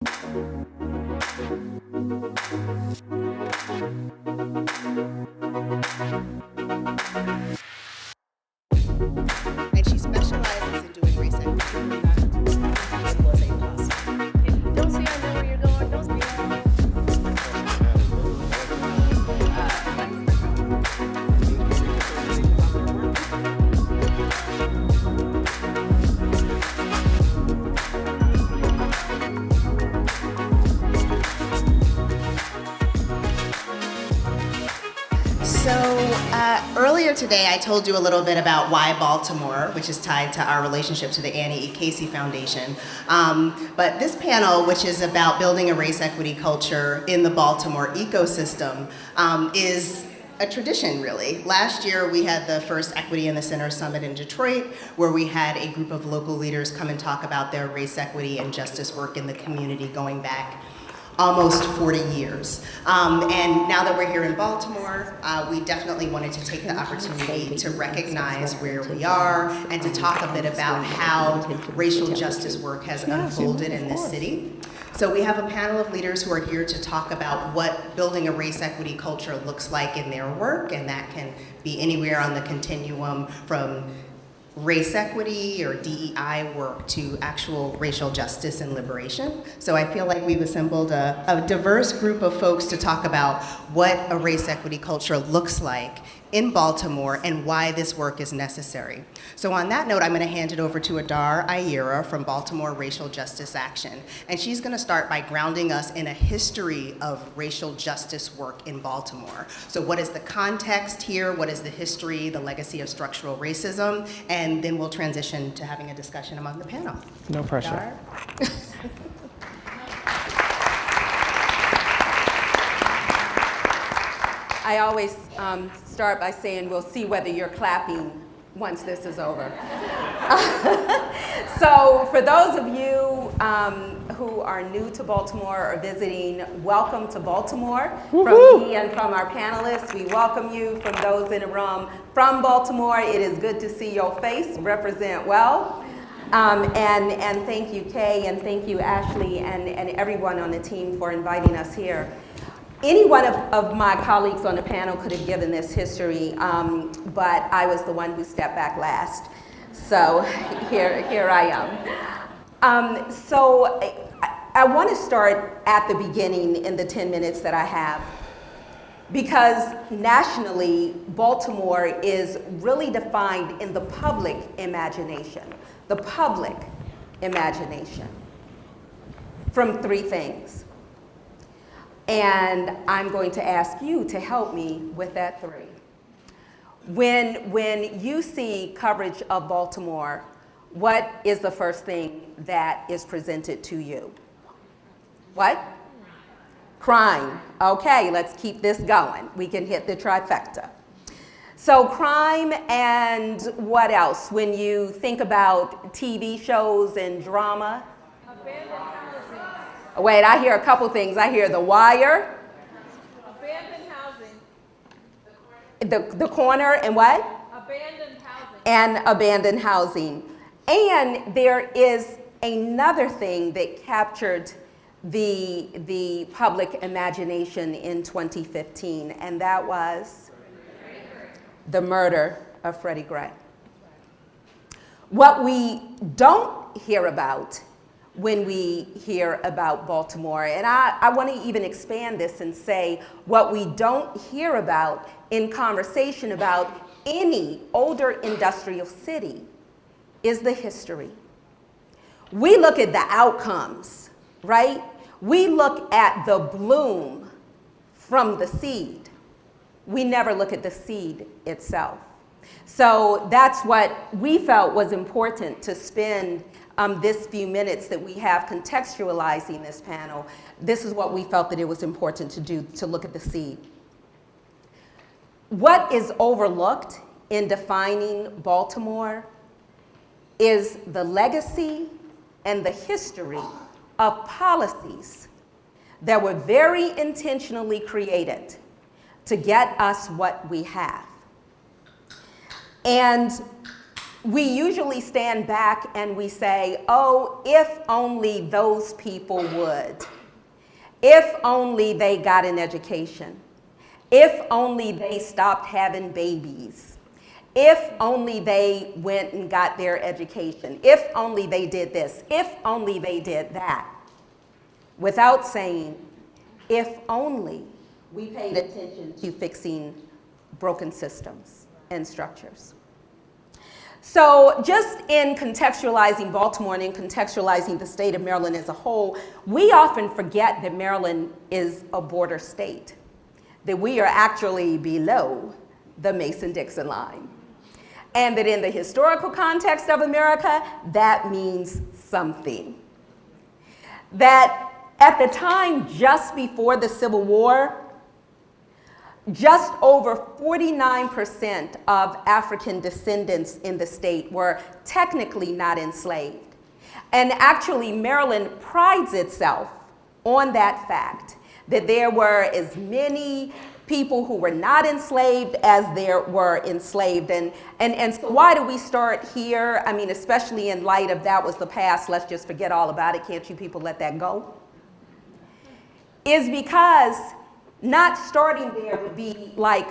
And she specializes in doing race equity. Don't say I know where you're going. Don't say Earlier today, I told you a little bit about why Baltimore, which is tied to our relationship to the Annie E. Casey Foundation. But this panel, which is about building a race equity culture in the Baltimore ecosystem, is a tradition, really. Last year, we had the first Equity in the Center Summit in Detroit, where we had a group of local leaders come and talk about their race equity and justice work in the community going back almost 40 years. And now that we're here in Baltimore, we definitely wanted to take the opportunity to recognize where we are and to talk a bit about how racial justice work has unfolded in this city. So we have a panel of leaders who are here to talk about what building a race equity culture looks like in their work, and that can be anywhere on the continuum from race equity or DEI work to actual racial justice and liberation. So I feel like we've assembled a diverse group of folks to talk about what a race equity culture looks like in Baltimore and why this work is necessary. So on that note, I'm going to hand it over to Adar Ayera from Baltimore Racial Justice Action. And she's going to start by grounding us in a history of racial justice work in Baltimore. So what is the context here? What is the history, the legacy of structural racism? And then we'll transition to having a discussion among the panel. No pressure. Adar? I always start by saying we'll see whether you're clapping once this is over. So for those of you who are new to Baltimore or visiting, welcome to Baltimore. From me and from our panelists, we welcome you. From those in the room from Baltimore, it is good to see your face, represent well. And thank you, Kay, and thank you, Ashley, and everyone on the team for inviting us here. Any one of my colleagues on the panel could have given this history, but I was the one who stepped back last. So here I am. So I want to start at the beginning in the 10 minutes that I have, because nationally, Baltimore is really defined in the public imagination. The public imagination from three things. And I'm going to ask you to help me with that three. When you see coverage of Baltimore, what is the first thing that is presented to you? What? Crime. Okay, let's keep this going. We can hit the trifecta. So crime, and what else? When you think about TV shows and drama? abandoned housing. Wait, I hear a couple things. I hear The Wire, Abandoned housing. the Corner, and what? Abandoned housing. And abandoned housing. And there is another thing that captured the public imagination in 2015, and that was the murder of Freddie Gray. What we don't hear about when we hear about Baltimore, and I want to even expand this and say what we don't hear about in conversation about any older industrial city is the history. We look at the outcomes, right? We look at the bloom from the seed. We never look at the seed itself. So that's what we felt was important to spend this few minutes that we have contextualizing this panel. This is what we felt that it was important to do, to look at the seed. What is overlooked in defining Baltimore is the legacy and the history of policies that were very intentionally created to get us what we have. And we usually stand back and we say, oh, if only those people would. If only they got an education. If only they stopped having babies. If only they went and got their education. If only they did this. If only they did that. Without saying, if only we paid attention to fixing broken systems and structures. So just in contextualizing Baltimore and in contextualizing the state of Maryland as a whole, we often forget that Maryland is a border state, that we are actually below the Mason-Dixon line. And that in the historical context of America, that means something. That at the time just before the Civil War, just over 49% of African descendants in the state were technically not enslaved. And actually, Maryland prides itself on that fact, that there were as many people who were not enslaved as there were enslaved. And so why do we start here? I mean, especially in light of that was the past, let's just forget all about it. Can't you people let that go? Is because not starting there would be like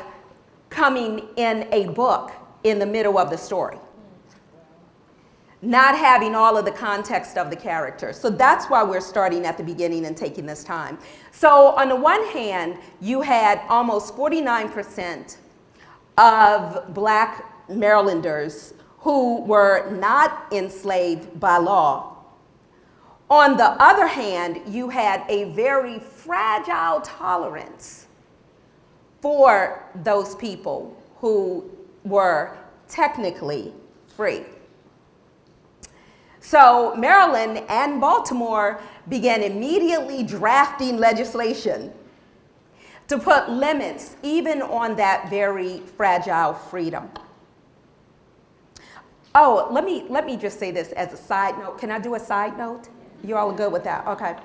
coming in a book in the middle of the story. Not having all of the context of the character. So that's why we're starting at the beginning and taking this time. So on the one hand, you had almost 49% of Black Marylanders who were not enslaved by law. On the other hand, you had a very fragile tolerance for those people who were technically free. So Maryland and Baltimore began immediately drafting legislation to put limits even on that very fragile freedom. Oh, let me just say this as a side note. Can I do a side note? You all are good with that? Okay.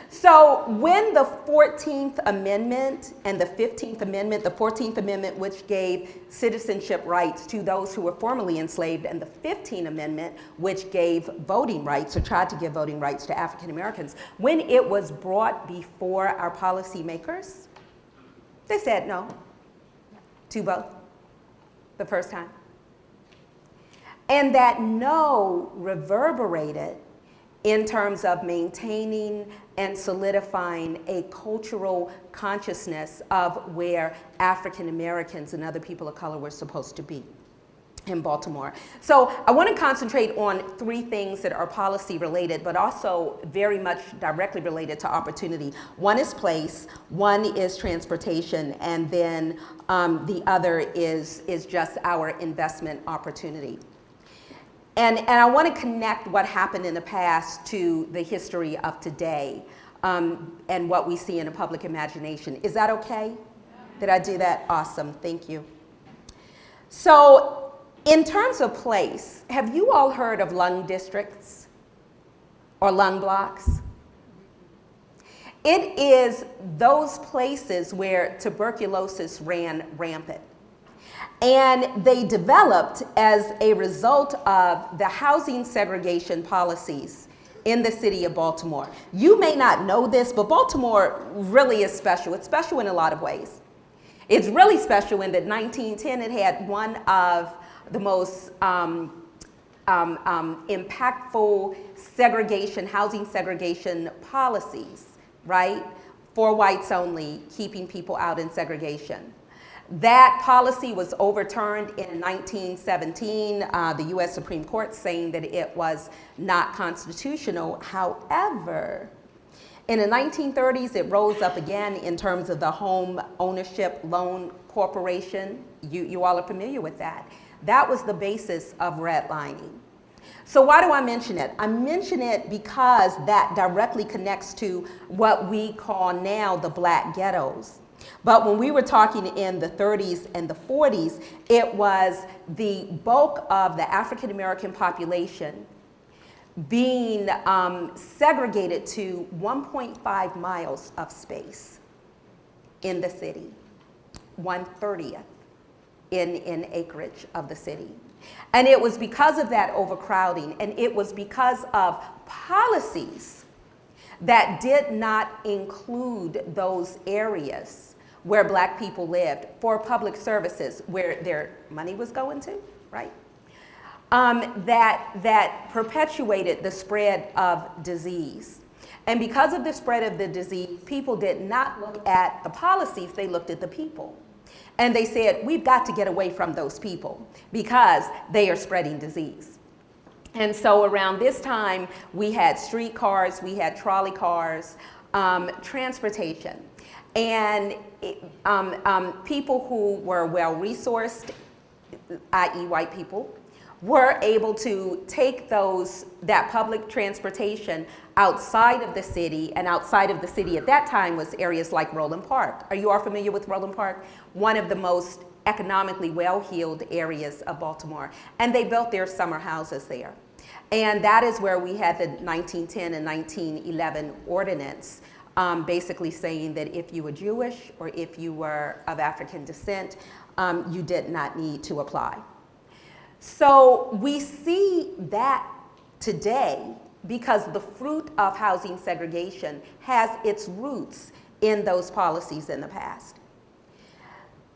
So when the 14th Amendment and the 15th Amendment, the 14th Amendment, which gave citizenship rights to those who were formerly enslaved, and the 15th Amendment, which gave voting rights, or tried to give voting rights to African Americans, when it was brought before our policymakers, they said no to both the first time. And that no reverberated in terms of maintaining and solidifying a cultural consciousness of where African Americans and other people of color were supposed to be in Baltimore. So I want to concentrate on three things that are policy related, but also very much directly related to opportunity. One is place, one is transportation, and then the other is just our investment opportunity. And I want to connect what happened in the past to the history of today and what we see in the public imagination. Is that okay? Did I do that? Awesome, thank you. So in terms of place, have you all heard of lung districts or lung blocks? It is those places where tuberculosis ran rampant. And they developed as a result of the housing segregation policies in the city of Baltimore. You may not know this, but Baltimore really is special. It's special in a lot of ways. It's really special in that 1910 it had one of the most impactful housing segregation policies, right? For whites only, keeping people out in segregation. That policy was overturned in 1917, the US Supreme Court saying that it was not constitutional. However, in the 1930s, it rose up again in terms of the Home Ownership Loan Corporation. You all are familiar with that. That was the basis of redlining. So why do I mention it? I mention it because that directly connects to what we call now the Black ghettos. But when we were talking in the 30s and the 40s, it was the bulk of the African American population being segregated to 1.5 miles of space in the city, 1/30th in acreage of the city. And it was because of that overcrowding, and it was because of policies that did not include those areas where black people lived for public services, where their money was going to, right? That perpetuated the spread of disease. And because of the spread of the disease, people did not look at the policies, they looked at the people. And they said, we've got to get away from those people because they are spreading disease. And so around this time, we had streetcars, we had trolley cars, transportation. And people who were well-resourced, i.e. white people, were able to take that public transportation outside of the city, and outside of the city at that time was areas like Roland Park. Are you all familiar with Roland Park? One of the most economically well-heeled areas of Baltimore. And they built their summer houses there. And that is where we had the 1910 and 1911 ordinance, basically saying that if you were Jewish or if you were of African descent, you did not need to apply. So we see that today because the fruit of housing segregation has its roots in those policies in the past.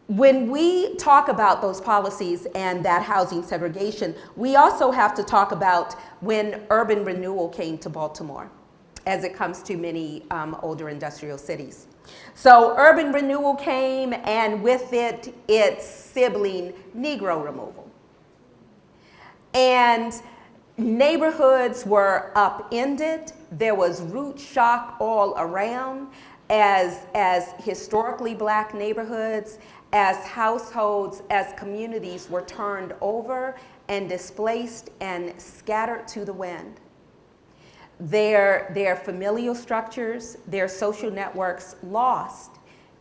When we talk about those policies and that housing segregation, we also have to talk about when urban renewal came to Baltimore, as it comes to many older industrial cities. So urban renewal came, and with it, its sibling, Negro removal. And neighborhoods were upended. There was root shock all around as historically black neighborhoods, as households, as communities were turned over and displaced and scattered to the wind. Their familial structures, their social networks lost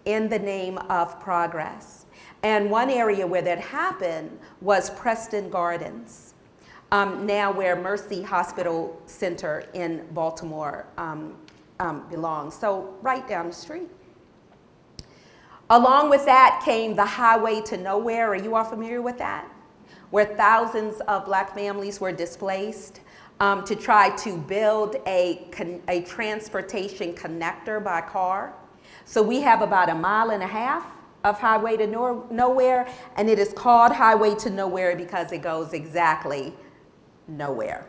in the name of progress. And one area where that happened was Preston Gardens, now where Mercy Hospital Center in Baltimore belongs, so right down the street. Along with that came the highway to nowhere. Are you all familiar with that? Where thousands of black families were displaced to try to build a transportation connector by car. So we have about 1.5 miles of highway to nowhere, and it is called highway to nowhere because it goes exactly nowhere.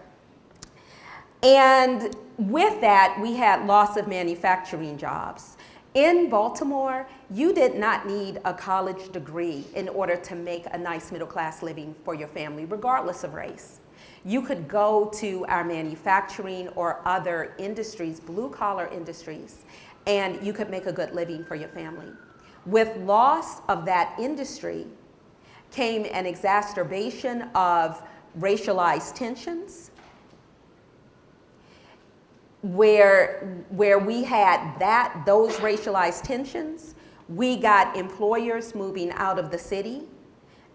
And with that, we had loss of manufacturing jobs. In Baltimore, you did not need a college degree in order to make a nice middle-class living for your family, regardless of race. You could go to our manufacturing or other industries, blue-collar industries, and you could make a good living for your family. With loss of that industry came an exacerbation of racialized tensions, where we had those racialized tensions, we got employers moving out of the city.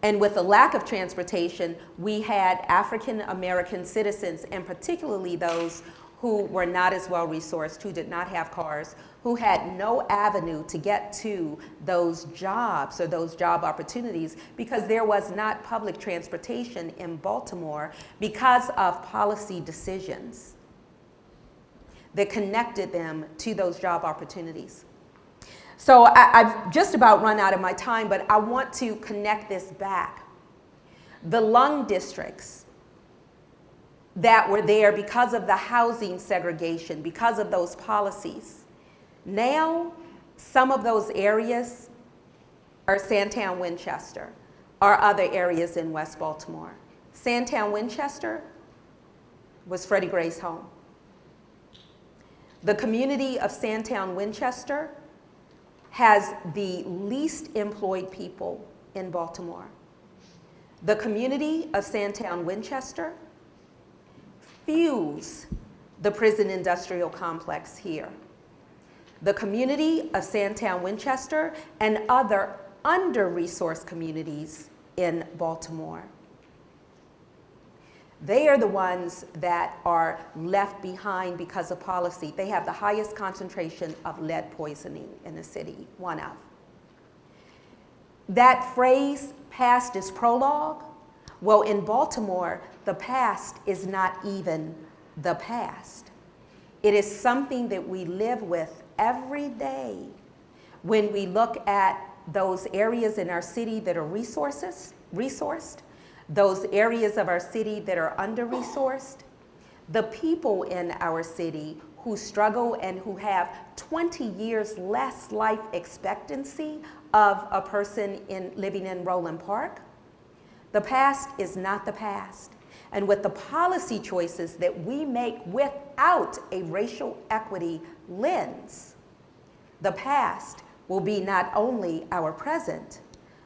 And with the lack of transportation, we had African American citizens, and particularly those who were not as well resourced, who did not have cars, who had no avenue to get to those jobs or those job opportunities because there was not public transportation in Baltimore because of policy decisions that connected them to those job opportunities. So I've just about run out of my time, but I want to connect this back. The lung districts that were there because of the housing segregation, because of those policies, now some of those areas are Sandtown, Winchester, or other areas in West Baltimore. Sandtown, Winchester was Freddie Gray's home. The community of Sandtown, Winchester has the least employed people in Baltimore. The community of Sandtown, Winchester fuels the prison industrial complex here. The community of Sandtown, Winchester, and other under-resourced communities in Baltimore. They are the ones that are left behind because of policy. They have the highest concentration of lead poisoning in the city, one of. That phrase, past is prologue, Well, in Baltimore, the past is not even the past. It is something that we live with every day. When we look at those areas in our city that are resourced, those areas of our city that are under-resourced, the people in our city who struggle and who have 20 years less life expectancy of a person living in Roland Park, the past is not the past. And with the policy choices that we make without a racial equity lens, the past will be not only our present,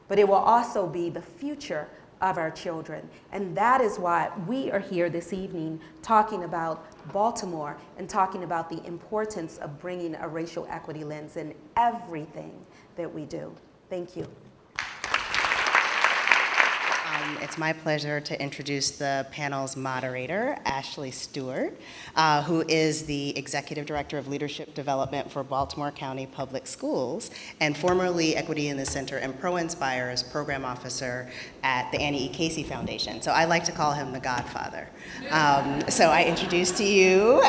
but it will also be the future of our children. And that is why we are here this evening talking about Baltimore and talking about the importance of bringing a racial equity lens in everything that we do. Thank you. It's my pleasure to introduce the panel's moderator, Ashley Stewart, who is the Executive Director of Leadership Development for Baltimore County Public Schools and formerly Equity in the Center and ProInspire's Program Officer at the Annie E. Casey Foundation. So I like to call him the Godfather. So I introduce to you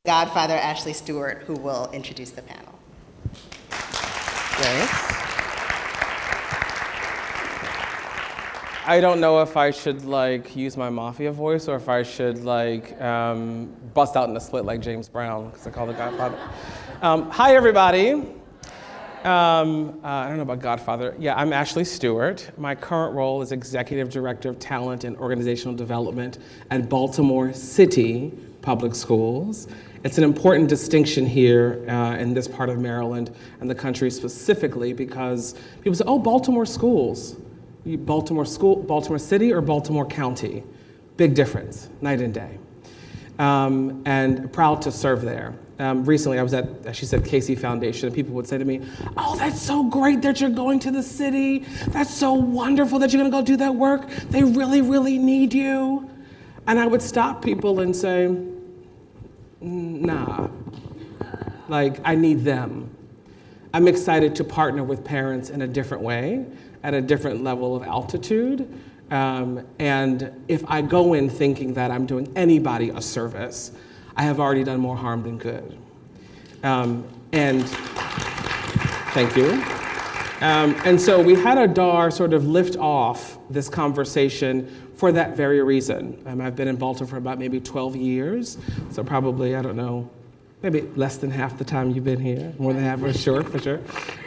Godfather Ashley Stewart, who will introduce the panel. Thanks. I don't know if I should use my mafia voice or if I should bust out in a split like James Brown, because I call the Godfather. Hi, everybody. I don't know about Godfather. Yeah, I'm Ashley Stewart. My current role is Executive Director of Talent and Organizational Development at Baltimore City Public Schools. It's an important distinction here in this part of Maryland and the country specifically because people say, oh, Baltimore schools. Baltimore City or Baltimore County? Big difference, night and day. And proud to serve there. Recently I was at, as she said, Casey Foundation, and people would say to me, oh, that's so great that you're going to the city. That's so wonderful that you're gonna go do that work. They really, really need you. And I would stop people and say, nah, I need them. I'm excited to partner with parents in a different way, at a different level of altitude. And if I go in thinking that I'm doing anybody a service, I have already done more harm than good. And thank you. And so we had Adar sort of lift off this conversation for that very reason. I've been in Baltimore for about maybe 12 years, so probably, I don't know, maybe less than half the time you've been here, more than half, for sure.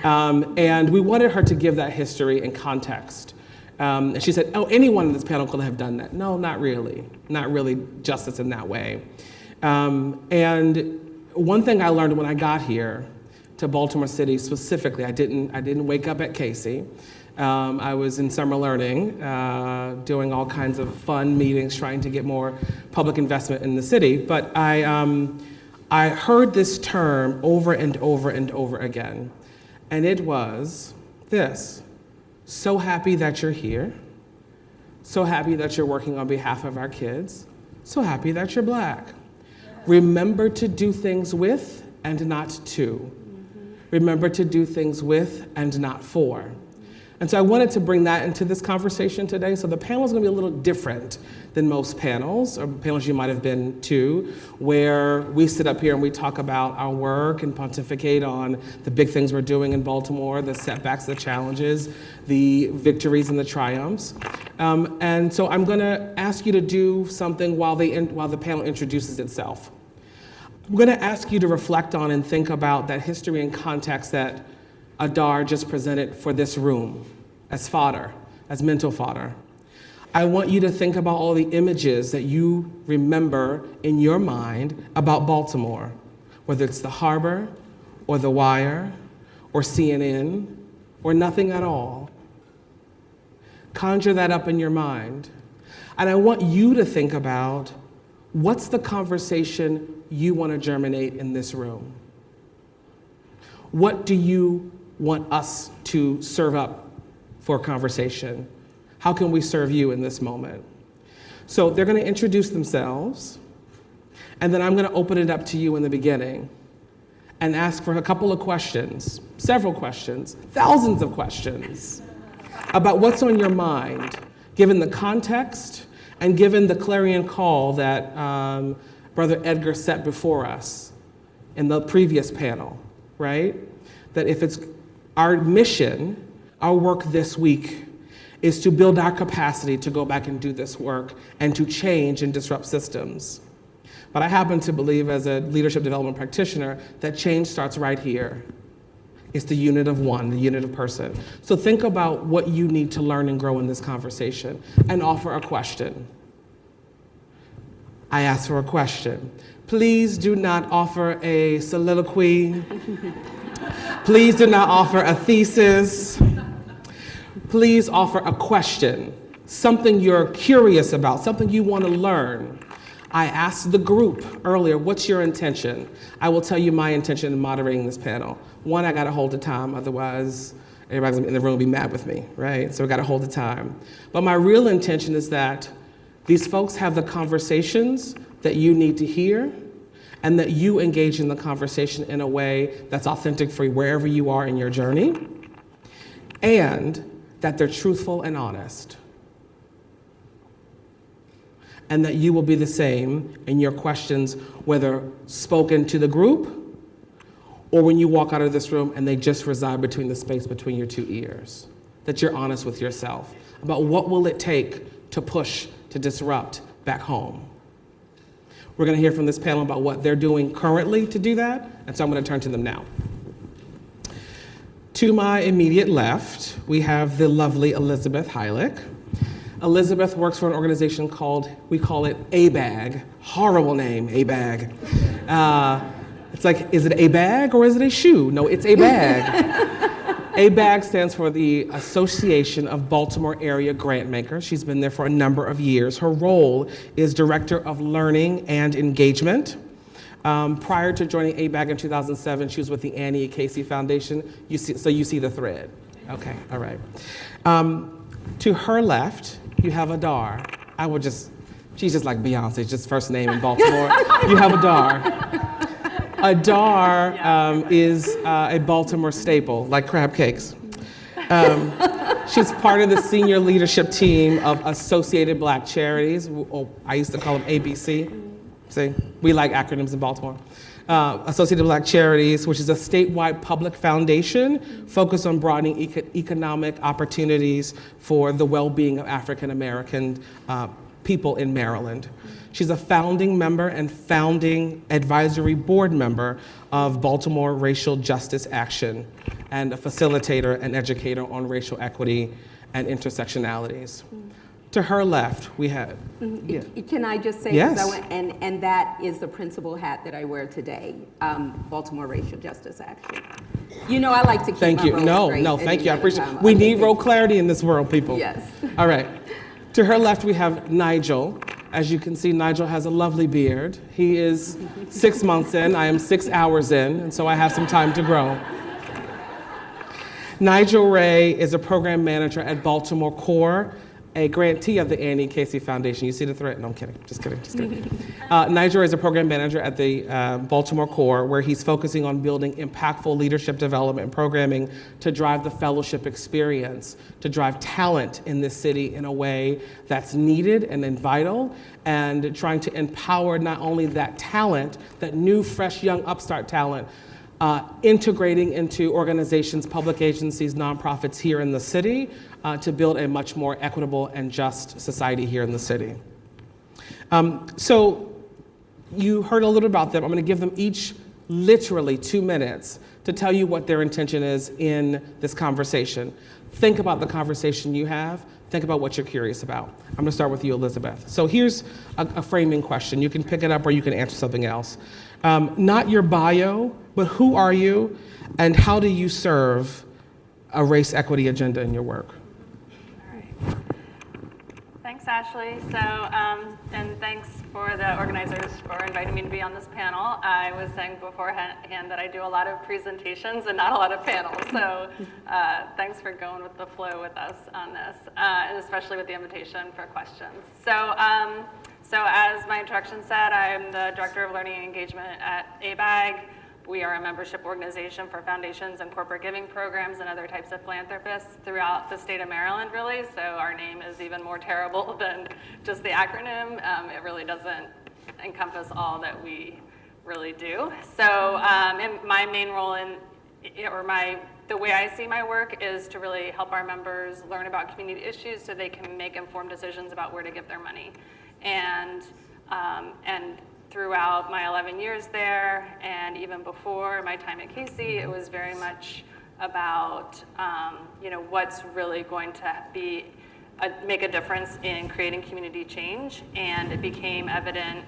And we wanted her to give that history and context. And she said, oh, anyone in this panel could have done that. No, not really justice in that way. And one thing I learned when I got here to Baltimore City specifically, I didn't wake up at Casey. I was in summer learning, doing all kinds of fun meetings, trying to get more public investment in the city. But I heard this term over and over and over again, and it was this: so happy that you're here, so happy that you're working on behalf of our kids, so happy that you're Black. Remember to do things with and not to. Remember to do things with and not for. And so I wanted to bring that into this conversation today. So the panel is going to be a little different than most panels, or panels you might have been to, where we sit up here and we talk about our work and pontificate on the big things we're doing in Baltimore, the setbacks, the challenges, the victories and the triumphs. And so I'm going to ask you to do something while the panel introduces itself. I'm going to ask you to reflect on and think about that history and context that Adar just presented for this room as fodder, as mental fodder. I want you to think about all the images that you remember in your mind about Baltimore, whether it's the Harbor or The Wire or CNN or nothing at all. Conjure that up in your mind. And I want you to think about what's the conversation you want to germinate in this room. What do you want us to serve up for conversation? How can we serve you in this moment? So they're going to introduce themselves, and then I'm going to open it up to you in the beginning and ask for a couple of questions, several questions, thousands of questions about what's on your mind given the context and given the clarion call that Brother Edgar set before us in the previous panel, right? That if it's our mission, our work this week is to build our capacity to go back and do this work and to change and disrupt systems. But I happen to believe, as a leadership development practitioner, that change starts right here. It's the unit of one, the unit of person. So think about what you need to learn and grow in this conversation and offer a question. I ask for a question. Please do not offer a soliloquy. Please do not offer a thesis. Please offer a question, something you're curious about, something you want to learn. I asked the group earlier, what's your intention? I will tell you my intention in moderating this panel. One, I gotta hold the time, otherwise everybody in the room will be mad with me, right? So we gotta hold the time. But my real intention is that these folks have the conversations that you need to hear, and that you engage in the conversation in a way that's authentic for wherever you are in your journey, and that they're truthful and honest. And that you will be the same in your questions, whether spoken to the group or when you walk out of this room and they just reside between the space between your two ears. That you're honest with yourself about what will it take to push, to disrupt back home. We're gonna hear from this panel about what they're doing currently to do that, and so I'm gonna turn to them now. To my immediate left, we have the lovely Elizabeth Heilich. Elizabeth works for an organization called, we call it ABAG. Horrible name, ABAG. It's like, is it a bag or is it a shoe? No, it's a bag. ABAG stands for the Association of Baltimore Area Grantmakers. She's been there for a number of years. Her role is Director of Learning and Engagement. Prior to joining ABAG in 2007, she was with the Annie E. Casey Foundation. So you see the thread. Okay, all right. To her left, you have Adar. She's just like Beyonce, just first name in Baltimore. You have Adar. Adar is a Baltimore staple, like crab cakes. She's part of the senior leadership team of Associated Black Charities. I used to call them ABC. See, we like acronyms in Baltimore. Associated Black Charities, which is a statewide public foundation focused on broadening economic opportunities for the well-being of African American people in Maryland. She's a founding member and founding advisory board member of Baltimore Racial Justice Action and a facilitator and educator on racial equity and intersectionalities. To her left, we have. Yeah. Can I just say, yes. And that is the principal hat that I wear today, Baltimore Racial Justice Action. You know, I like to keep Thank my you. roles straight No, thank you. I appreciate it. time. We Okay, need thank role you. clarity in this world, people. Yes. All right. To her left, we have Nigel. As you can see, Nigel has a lovely beard. He is 6 months in. I am 6 hours in, and so I have some time to grow. Nigel Ray is a program manager at Baltimore Core, a grantee of the Annie Casey Foundation. You see the threat? No, I'm kidding. Just kidding. Nigel is a program manager at the Baltimore Core, where he's focusing on building impactful leadership development and programming to drive the fellowship experience, to drive talent in this city in a way that's needed and vital, and trying to empower not only that talent, that new, fresh, young, upstart talent, integrating into organizations, public agencies, nonprofits here in the city to build a much more equitable and just society here in the city. So you heard a little about them. I'm going to give them each literally 2 minutes to tell you what their intention is in this conversation. Think about the conversation you have. Think about what you're curious about. I'm going to start with you, Elizabeth. So here's a framing question. You can pick it up or you can answer something else. Not your bio, but who are you and how do you serve a race equity agenda in your work? All right. Thanks, Ashley. And thanks for the organizers for inviting me to be on this panel. I was saying beforehand that I do a lot of presentations and not a lot of panels. So thanks for going with the flow with us on this, and especially with the invitation for questions. So as my introduction said, I'm the Director of Learning and Engagement at ABAG. we are a membership organization for foundations and corporate giving programs and other types of philanthropists throughout the state of Maryland, really. So our name is even more terrible than just the acronym. It really doesn't encompass all that we really do. So and my main role the way I see my work is to really help our members learn about community issues so they can make informed decisions about where to give their money. And throughout my 11 years there, and even before my time at Casey, it was very much about what's really going to make a difference in creating community change. And it became evident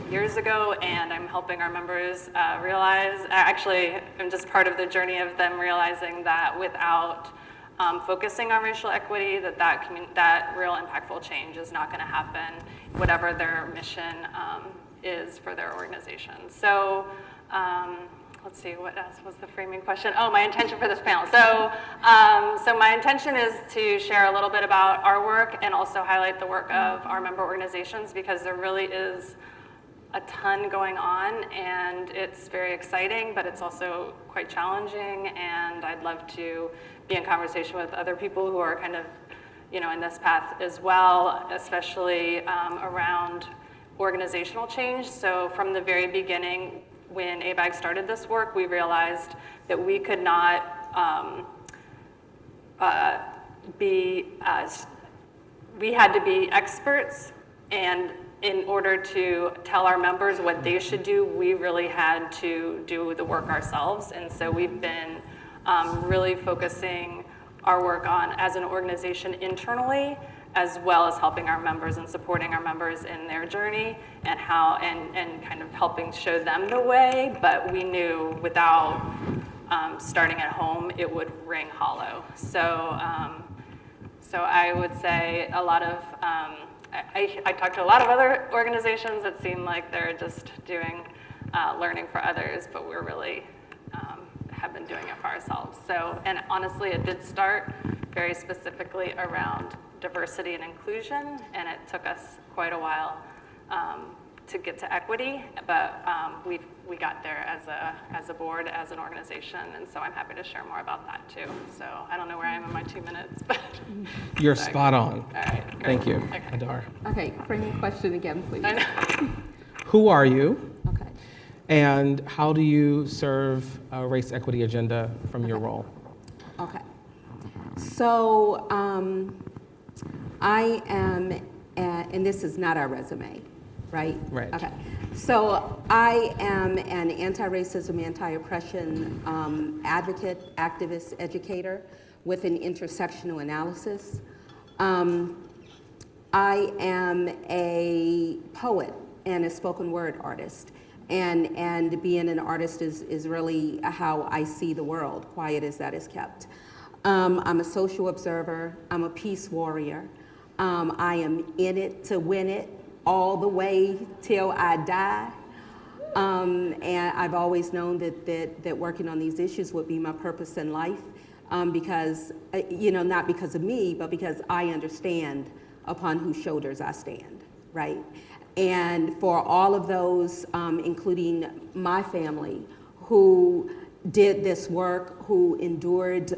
years ago, and I'm helping our members realize, actually, I'm just part of the journey of them realizing that without focusing on racial equity, that real impactful change is not going to happen, whatever their mission is for their organization. So let's see, what else was the framing question? Oh, my intention for this panel. So my intention is to share a little bit about our work and also highlight the work of our member organizations, because there really is a ton going on, and it's very exciting, but it's also quite challenging, and I'd love to be in conversation with other people who are kind of, in this path as well, especially around organizational change. So from the very beginning, when ABAG started this work, we realized that we could not we had to be experts, and in order to tell our members what they should do, we really had to do the work ourselves. And so we've been really focusing our work on, as an organization internally, as well as helping our members and supporting our members in their journey and and kind of helping show them the way. But we knew without starting at home, it would ring hollow. So I would say a lot of, I talked to a lot of other organizations that seem like they're just doing learning for others, but we're really have been doing it for ourselves. So, and honestly, it did start very specifically around diversity and inclusion, and it took us quite a while to get to equity, but we got there as a board, as an organization, and so I'm happy to share more about that too. So I don't know where I am in my 2 minutes, but You're spot on. All right, great. Thank you, Okay. Adar. Okay, framing question again, please. I know. Who are you, Okay. and how do you serve a race equity agenda from your role? Okay. So I am, and this is not our resume, right? Right. Okay. So I am an anti-racism, anti-oppression advocate, activist, educator with an intersectional analysis. I am a poet and a spoken word artist. And being an artist is really how I see the world, quiet as that is kept. I'm a social observer, I'm a peace warrior. I am in it to win it all the way till I die. And I've always known that working on these issues would be my purpose in life, because, not because of me, but because I understand upon whose shoulders I stand, right? And for all of those, including my family, who did this work, who endured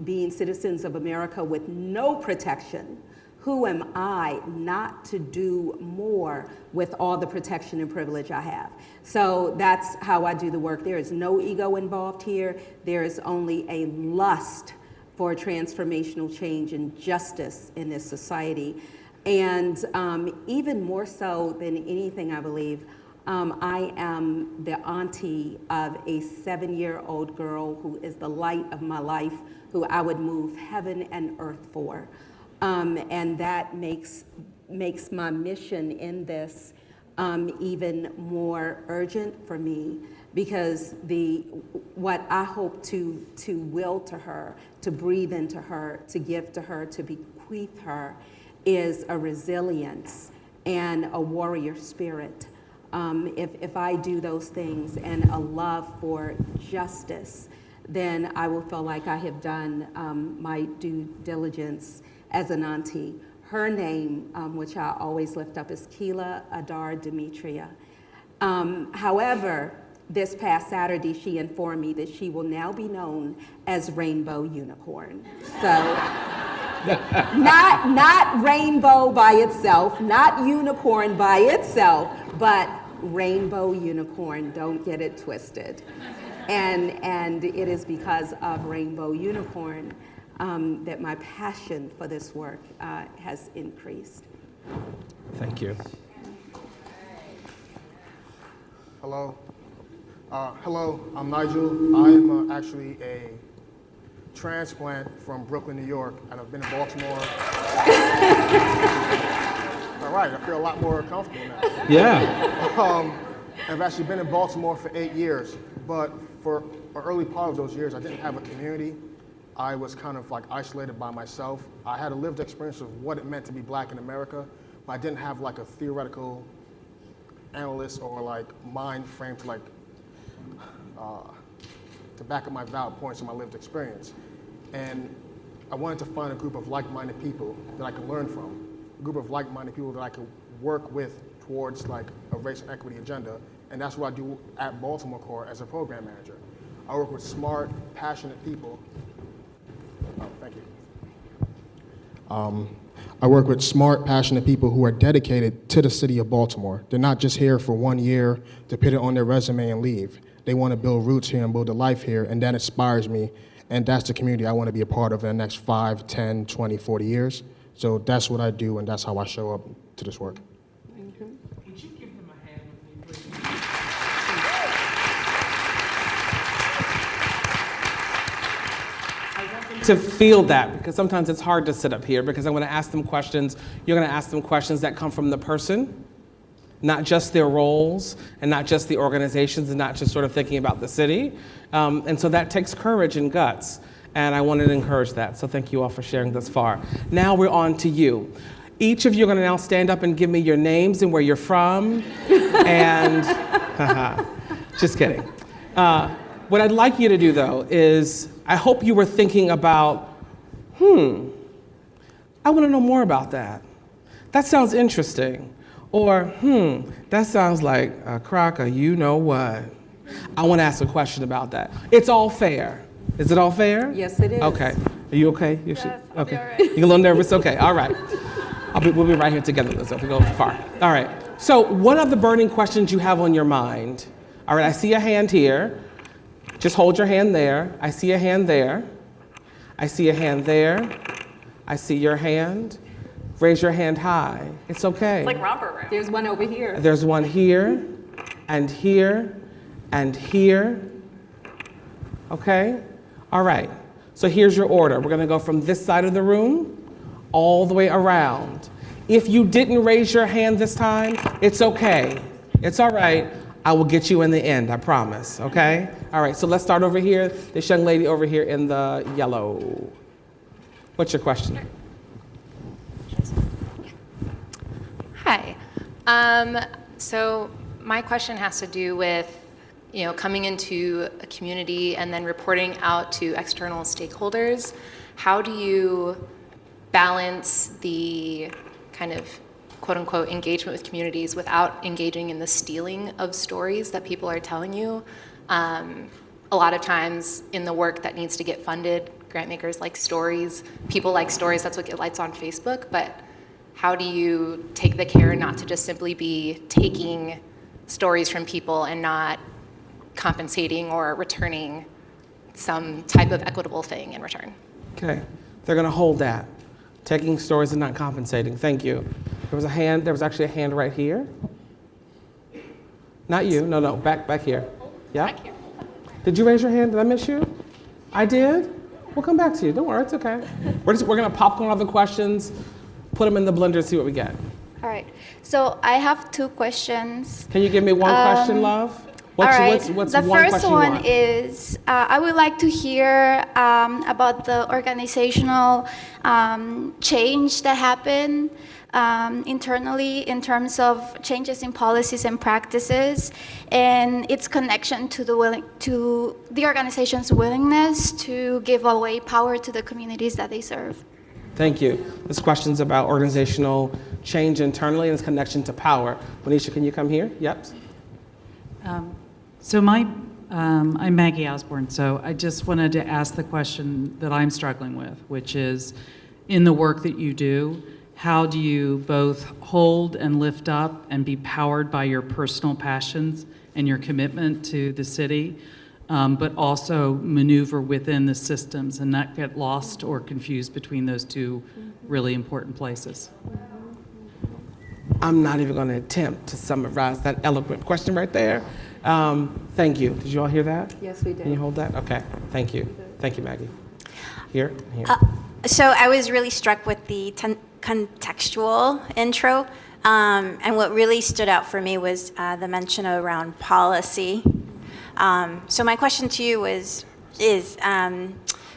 being citizens of America with no protection, who am I not to do more with all the protection and privilege I have? So that's how I do the work. There is no ego involved here. There is only a lust for transformational change and justice in this society. And even more so than anything, I believe, I am the auntie of a 7-year-old girl who is the light of my life, who I would move heaven and earth for. And that makes my mission in this even more urgent for me, because what I hope to will to her, to breathe into her, to give to her, to bequeath her, is a resilience and a warrior spirit. If I do those things, and a love for justice, then I will feel like I have done my due diligence as an auntie. Her name, which I always lift up, is Keela Adar Demetria. However, this past Saturday, she informed me that she will now be known as Rainbow Unicorn. So, not rainbow by itself, not unicorn by itself, but Rainbow Unicorn. Don't get it twisted. And it is because of Rainbow Unicorn that my passion for this work has increased. Thank you. Hello. Hello, I'm Nigel. I'm actually a transplant from Brooklyn, New York, and I've been in Baltimore. All right, I feel a lot more comfortable now. Yeah. I've actually been in Baltimore for 8 years, but for an early part of those years, I didn't have a community. I was kind of like isolated by myself. I had a lived experience of what it meant to be black in America, but I didn't have like a theoretical analyst or like mind frame to like to back up my valid points of my lived experience. And I wanted to find a group of like-minded people that I could learn from, a group of like-minded people that I could work with towards like a race and equity agenda. And that's what I do at Baltimore Core as a program manager. I work with smart, passionate people. Oh, thank you. I work with smart, passionate people who are dedicated to the city of Baltimore. They're not just here for 1 year to put it on their resume and leave. They want to build roots here and build a life here, and that inspires me. And that's the community I want to be a part of in the next 5, 10, 20, 40 years. So that's what I do, and that's how I show up to this work. Would you give them a hand with me, please? I want them to feel that, because sometimes it's hard to sit up here, because I'm going to ask them questions. You're going to ask them questions that come from the person, not just their roles, and not just the organizations, and not just sort of thinking about the city. And so that takes courage and guts, and I wanted to encourage that. So thank you all for sharing thus far. Now we're on to you. Each of you are going to now stand up and give me your names and where you're from, and just kidding. What I'd like you to do, though, is I hope you were thinking about, I want to know more about that. That sounds interesting. Or, that sounds like a crocker, you know what. I want to ask a question about that. It's all fair. Is it all fair? Yes, it is. Okay. Are you okay? Yes, I'll be Okay. all right. You're a little nervous? Okay, all right. We'll be right here together, Liz, if we go far. All right. So what are the burning questions you have on your mind? All right, I see a hand here. Just hold your hand there. I see a hand there. I see a hand there. I see your hand. Raise your hand high. It's okay. It's like romper room. There's one over here. There's one here, and here, and here. Okay? All right. So here's your order. We're going to go from this side of the room all the way around. If you didn't raise your hand this time, it's okay. It's all right. I will get you in the end, I promise. Okay? All right. So let's start over here. This young lady over here in the yellow. What's your question? Hi. So my question has to do with, coming into a community and then reporting out to external stakeholders. How do you balance the kind of quote unquote engagement with communities without engaging in the stealing of stories that people are telling you? A lot of times in the work that needs to get funded, grant makers like stories, people like stories, that's what gets lights on Facebook, but how do you take the care not to just simply be taking stories from people and not compensating or returning some type of equitable thing in return? Okay. They're going to hold that. Taking stories and not compensating. Thank you. There was actually a hand right here. Not you. No, back here. Yeah? Back here. Did you raise your hand? Did I miss you? I did? We'll come back to you. Don't worry, it's okay. We're going to popcorn all the questions, put them in the blender and see what we get. All right. So I have two questions. Can you give me one question, love? All right. What's the one first question you one want? is I would like to hear about the organizational change that happened internally in terms of changes in policies and practices, and its connection to the organization's willingness to give away power to the communities that they serve. Thank you. This question's about organizational change internally and its connection to power. Monisha, can you come here? Yep. So I'm Maggie Osborne, so I just wanted to ask the question that I'm struggling with, which is, in the work that you do, how do you both hold and lift up and be powered by your personal passions and your commitment to the city, but also maneuver within the systems and not get lost or confused between those two really important places? I'm not even going to attempt to summarize that eloquent question right there. Thank you. Did you all hear that? Yes, we did. Can you hold that? Okay. Thank you. Thank you, Maggie. Here. So I was really struck with the contextual intro, and what really stood out for me was the mention around policy. So my question to you is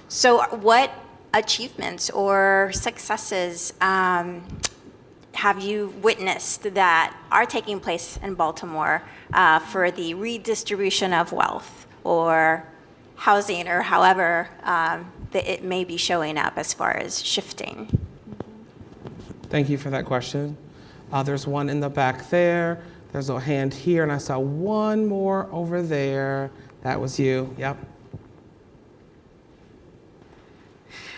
so what achievements or successes have you witnessed that are taking place in Baltimore for the redistribution of wealth or housing, or however that it may be showing up as far as shifting? Thank you for that question. There's one in the back there. There's a hand here, and I saw one more over there. That was you. Yep.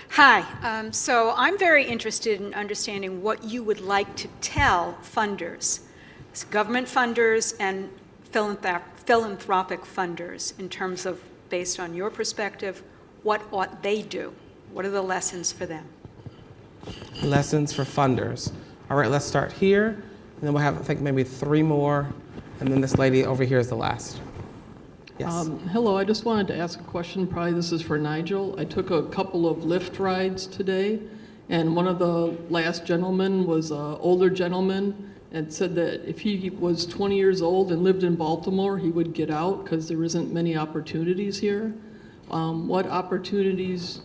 Hi. So I'm very interested in understanding what you would like to tell funders, government funders and philanthropic funders, in terms of, based on your perspective, what ought they do? What are the lessons for them? Lessons for funders. All right, let's start here. And then we'll have, I think, maybe 3 more. And then this lady over here is the last. Yes. Hello, I just wanted to ask a question. Probably this is for Nigel. I took a couple of Lyft rides today, and one of the last gentlemen was an older gentleman and said that if he was 20 years old and lived in Baltimore, he would get out because there isn't many opportunities here. What opportunities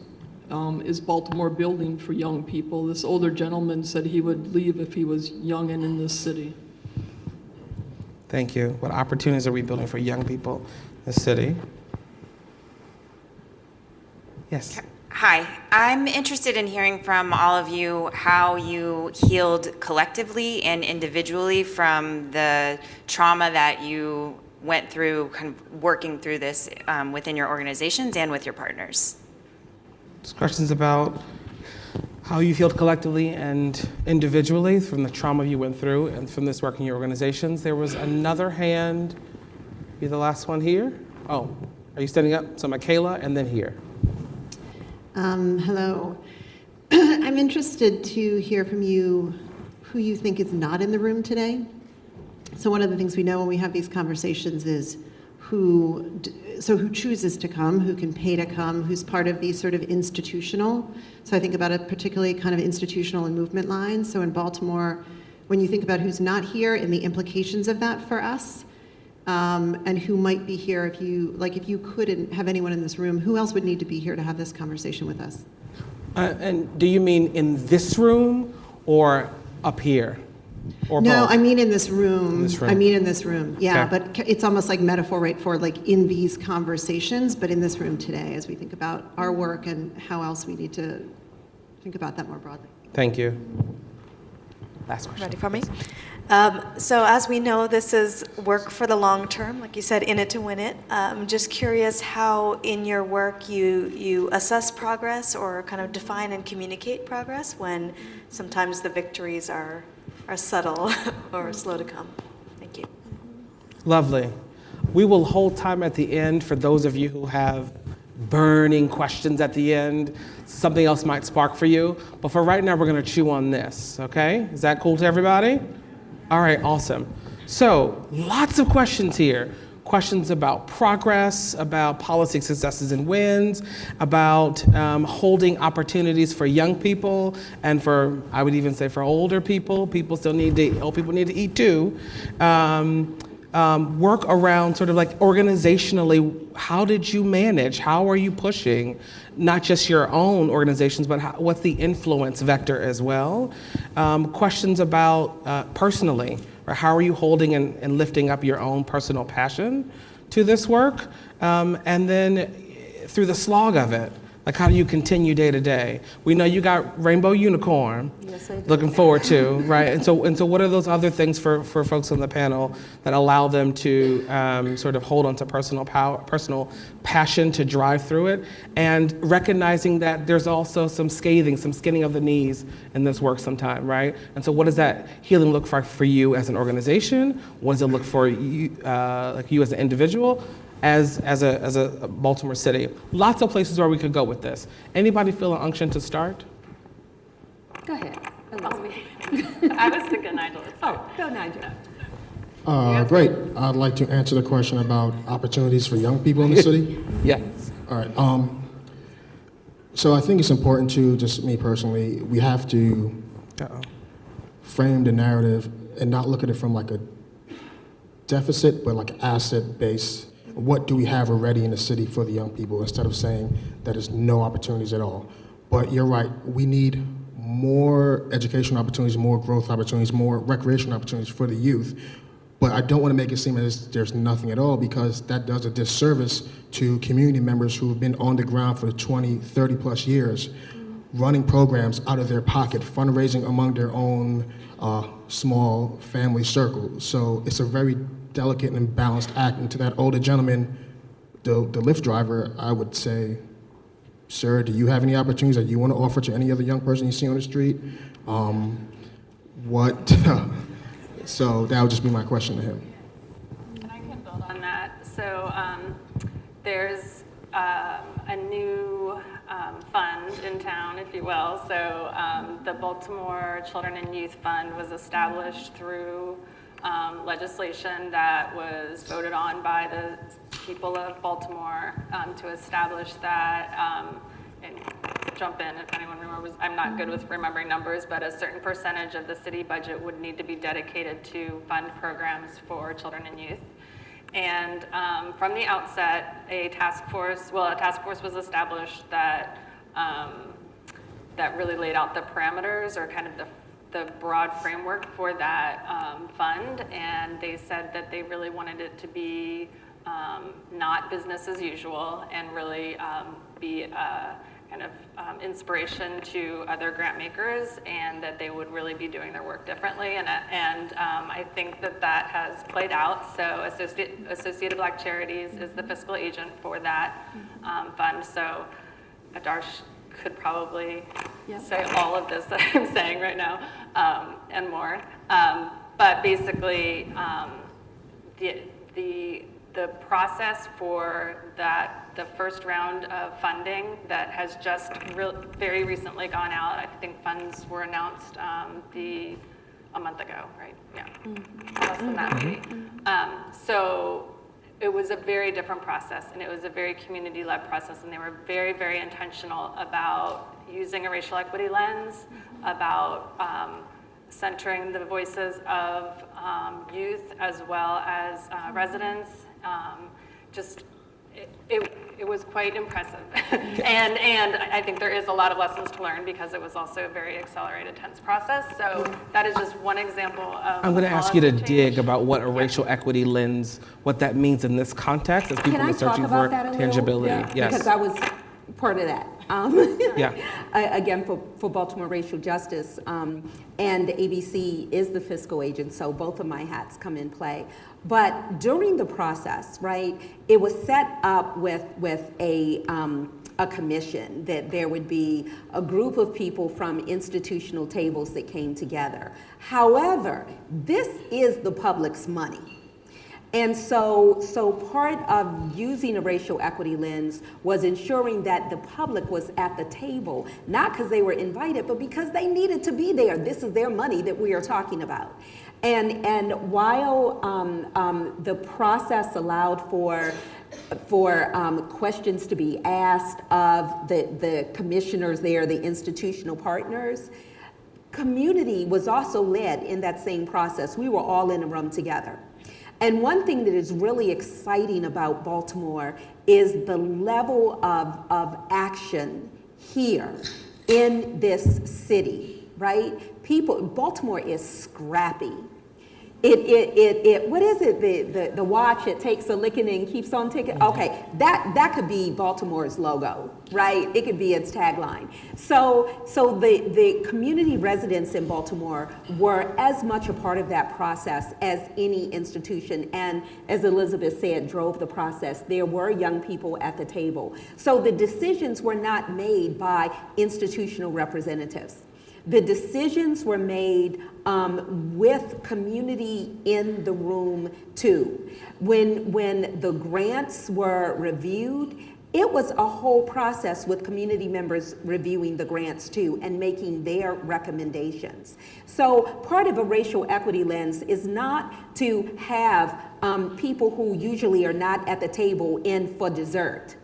is Baltimore building for young people? This older gentleman said he would leave if he was young and in this city. Thank you. What opportunities are we building for young people in the city? Yes. Hi, I'm interested in hearing from all of you how you healed collectively and individually from the trauma that you went through, kind of working through this within your organizations and with your partners. Just questions about how you healed collectively and individually from the trauma you went through and from this work in your organizations. There was another hand. You the last one here? Oh, are you standing up? So Michaela, and then here. Hello. I'm interested to hear from you who you think is not in the room today. So one of the things we know when we have these conversations is who chooses to come, who can pay to come, who's part of these sort of institutional. So I think about a particularly kind of institutional and movement line. So in Baltimore, when you think about who's not here and the implications of that for us, and who might be here if you couldn't have anyone in this room, who else would need to be here to have this conversation with us? And do you mean in this room or up here? Or no, both? I mean in this room. I mean in this room. Yeah, Okay. but it's almost like metaphor, right, for like in these conversations, but in this room today as we think about our work and how else we need to think about that more broadly. Thank you. Last question. Ready for me? So as we know, this is work for the long term, like you said, in it to win it. I'm just curious how in your work you assess progress or kind of define and communicate progress when sometimes the victories are subtle or slow to come. Thank you. Lovely. We will hold time at the end for those of you who have burning questions at the end. Something else might spark for you. But for right now, we're going to chew on this, okay? Is that cool to everybody? All right, awesome. So lots of questions here. Questions about progress, about policy successes and wins, about holding opportunities for young people, and for, I would even say, for older people. Old people need to eat too. Work around sort of like organizationally, how did you manage? How are you pushing not just your own organizations, but what's the influence vector as well? Questions about personally, or how are you holding and lifting up your own personal passion to this work? And then through the slog of it, Like, how do you continue day to day? We know you got Rainbow Unicorn, Yes, I do. looking forward to, right? And so what are those other things for folks on the panel that allow them to sort of hold on to personal power, personal passion to drive through it, and recognizing that there's also some scathing, some skinning of the knees in this work sometime, right? And so what does that healing look for you as an organization? What does it look for you, like you as an individual? As a Baltimore city. Lots of places where we could go with this. Anybody feel an unction to start? Go ahead. I was thinking Nigel. Oh, go Nigel. Great. I'd like to answer the question about opportunities for young people in the city. Yes. All right. So I think it's important to, just me personally, we have to frame the narrative and not look at it from like a deficit, but like asset base. What do we have already in the city for the young people, instead of saying that there's no opportunities at all. But you're right, we need more educational opportunities, more growth opportunities, more recreational opportunities for the youth. But I don't want to make it seem as there's nothing at all, because that does a disservice to community members who have been on the ground for 20, 30 plus years, running programs out of their pocket, fundraising among their own small family circle. So it's a very delicate and balanced act. And to that older gentleman, the Lyft driver, I would say, sir, do you have any opportunities that you want to offer to any other young person you see on the street? So that would just be my question to him. And I can build on that. So there's a new fund in town, if you will. So the Baltimore Children and Youth Fund was established through legislation that was voted on by the people of Baltimore to establish that, and jump in if anyone remembers, I'm not good with remembering numbers, but a certain percentage of the city budget would need to be dedicated to fund programs for children and youth. And from the outset, a task force was established that that really laid out the parameters, or kind of the broad framework for that fund, and they said that they really wanted it to be not business as usual, and really be a kind of inspiration to other grant makers, and that they would really be doing their work differently. And I think that has played out. So Associated Black Charities is the fiscal agent for that fund. So Adarsh could probably say all of this that I'm saying right now, and more. But basically, the process for the first round of funding that has just very recently gone out, I think funds were announced a month ago, right? Yeah, less than that maybe. So it was a very different process, and it was a very community-led process, and they were very, very intentional about using a racial equity lens, about centering the voices of youth as well as residents. It was quite impressive. and I think there is a lot of lessons to learn, because it was also a very accelerated, tense process. So that is just one example of I'm going to ask you to dig about what a racial equity lens, what that means in this context, as people are searching for tangibility. Yes. Because I was part of that. Yeah. Again, for Baltimore Racial Justice, and ABC is the fiscal agent, so both of my hats come in play. But during the process, right, it was set up with a commission, that there would be a group of people from institutional tables that came together. However, this is the public's money. And so part of using a racial equity lens was ensuring that the public was at the table, not because they were invited, but because they needed to be there. This is their money that we are talking about. And while the process allowed for questions to be asked of the commissioners there, the institutional partners, community was also led in that same process. We were all in a room together. And one thing that is really exciting about Baltimore is the level of action here in this city, right? Baltimore is scrappy. What is it? The watch, it takes a licking and keeps on ticking? Okay, that could be Baltimore's logo, right? It could be its tagline. So the community residents in Baltimore were as much a part of that process as any institution, and as Elizabeth said, drove the process. There were young people at the table. So the decisions were not made by institutional representatives. The decisions were made with community in the room too. When the grants were reviewed, it was a whole process with community members reviewing the grants too and making their recommendations. So part of a racial equity lens is not to have people who usually are not at the table in for dessert.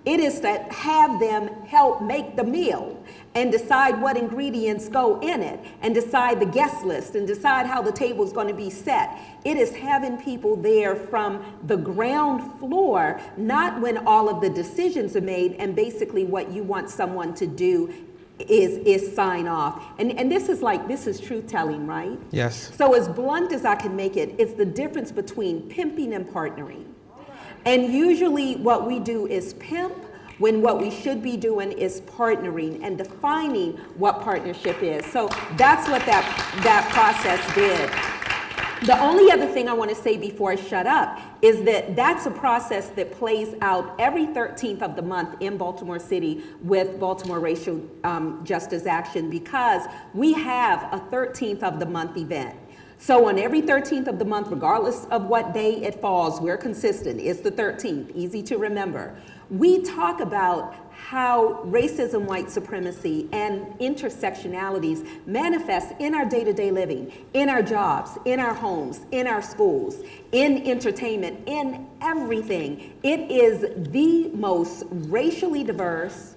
It is to have them help make the meal and decide what ingredients go in it and decide the guest list and decide how the table is going to be set. It is having people there from the ground floor, not when all of the decisions are made and basically what you want someone to do is sign off. And this is truth telling, right? Yes. So as blunt as I can make it, it's the difference between pimping and partnering. And usually what we do is pimp when what we should be doing is partnering and defining what partnership is. So that's what that process did. The only other thing I want to say before I shut up is that that's a process that plays out every 13th of the month in Baltimore City with Baltimore Racial Justice Action, because we have a 13th of the month event. So on every 13th of the month, regardless of what day it falls, we're consistent. It's the 13th, easy to remember. We talk about how racism, white supremacy, and intersectionalities manifest in our day-to-day living, in our jobs, in our homes, in our schools, in entertainment, in everything. It is the most racially diverse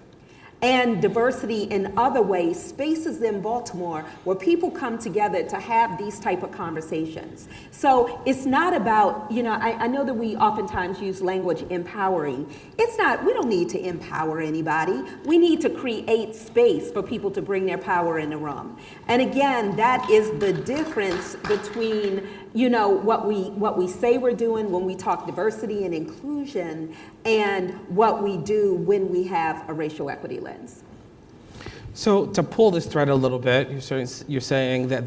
and diversity in other ways, spaces in Baltimore where people come together to have these type of conversations. So it's not about, I know that we oftentimes use language empowering. It's not, we don't need to empower anybody. We need to create space for people to bring their power in the room. And again, that is the difference between, what we say we're doing when we talk diversity and inclusion and what we do when we have a racial equity lens. So to pull this thread a little bit, you're saying that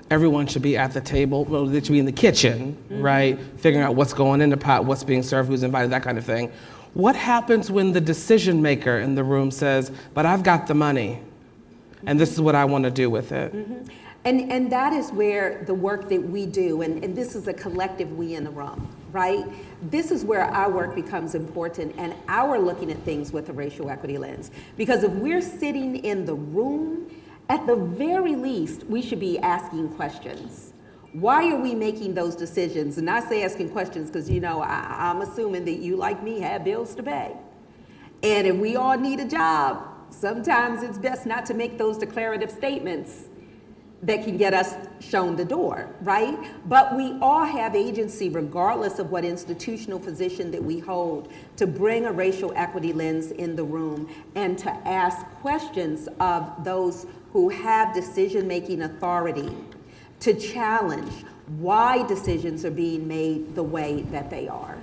everyone should be at the table, well, they should be in the kitchen, right? Figuring out what's going in the pot, what's being served, who's invited, that kind of thing. What happens when the decision maker in the room says, but I've got the money, and this is what I want to do with it? And that is where the work that we do, and this is a collective we in the room, right? This is where our work becomes important and our looking at things with a racial equity lens. Because if we're sitting in the room, at the very least, we should be asking questions. Why are we making those decisions? And I say asking questions because, I'm assuming that you, like me, have bills to pay. And if we all need a job, sometimes it's best not to make those declarative statements that can get us shown the door, right? But we all have agency, regardless of what institutional position that we hold, to bring a racial equity lens in the room and to ask questions of those who have decision-making authority, to challenge why decisions are being made the way that they are.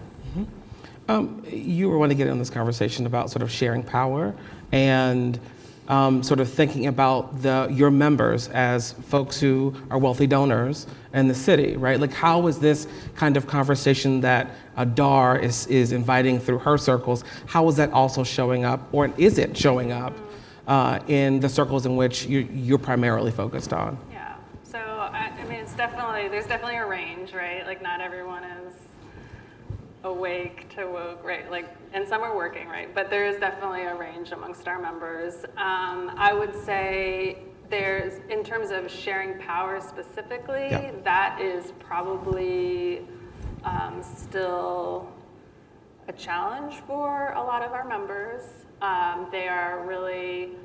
You were wanting to get in this conversation about sort of sharing power and sort of thinking about your members as folks who are wealthy donors in the city, right? Like, how is this kind of conversation that Dar is inviting through her circles, how is that also showing up, or is it showing up in the circles in which you're primarily focused on? Yeah, so there's definitely a range, right? Like, not everyone is awake to woke, right? Like, and some are working, right? But there is definitely a range amongst our members. I would say in terms of sharing power specifically, that is probably still a challenge for a lot of our members. They are really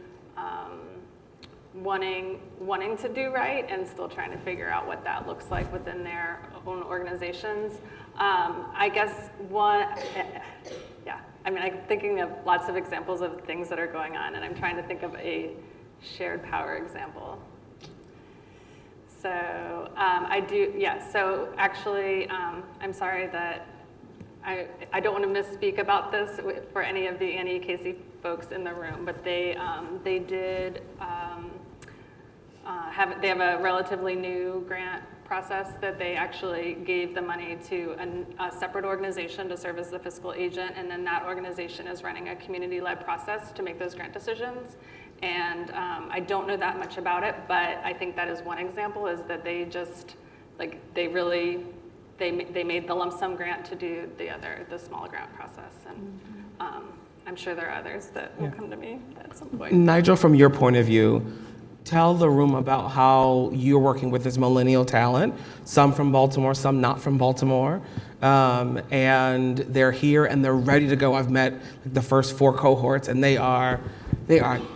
wanting to do right and still trying to figure out what that looks like within their own organizations. I guess I'm thinking of lots of examples of things that are going on, and I'm trying to think of a shared power example. So I do, yeah, so actually, I'm sorry that I don't want to misspeak about this for any of the Annie Casey folks in the room, but they did they have a relatively new grant process that they actually gave the money to a separate organization to serve as the fiscal agent, and then that organization is running a community-led process to make those grant decisions. And I don't know that much about it, but I think that is one example, is that they just, like, they made the lump sum grant to do the small grant process. And I'm sure there are others that will come to me at some point. Nigel, from your point of view, tell the room about how you're working with this millennial talent, some from Baltimore, some not from Baltimore, and they're here and they're ready to go. I've met the first 4 cohorts, and they are,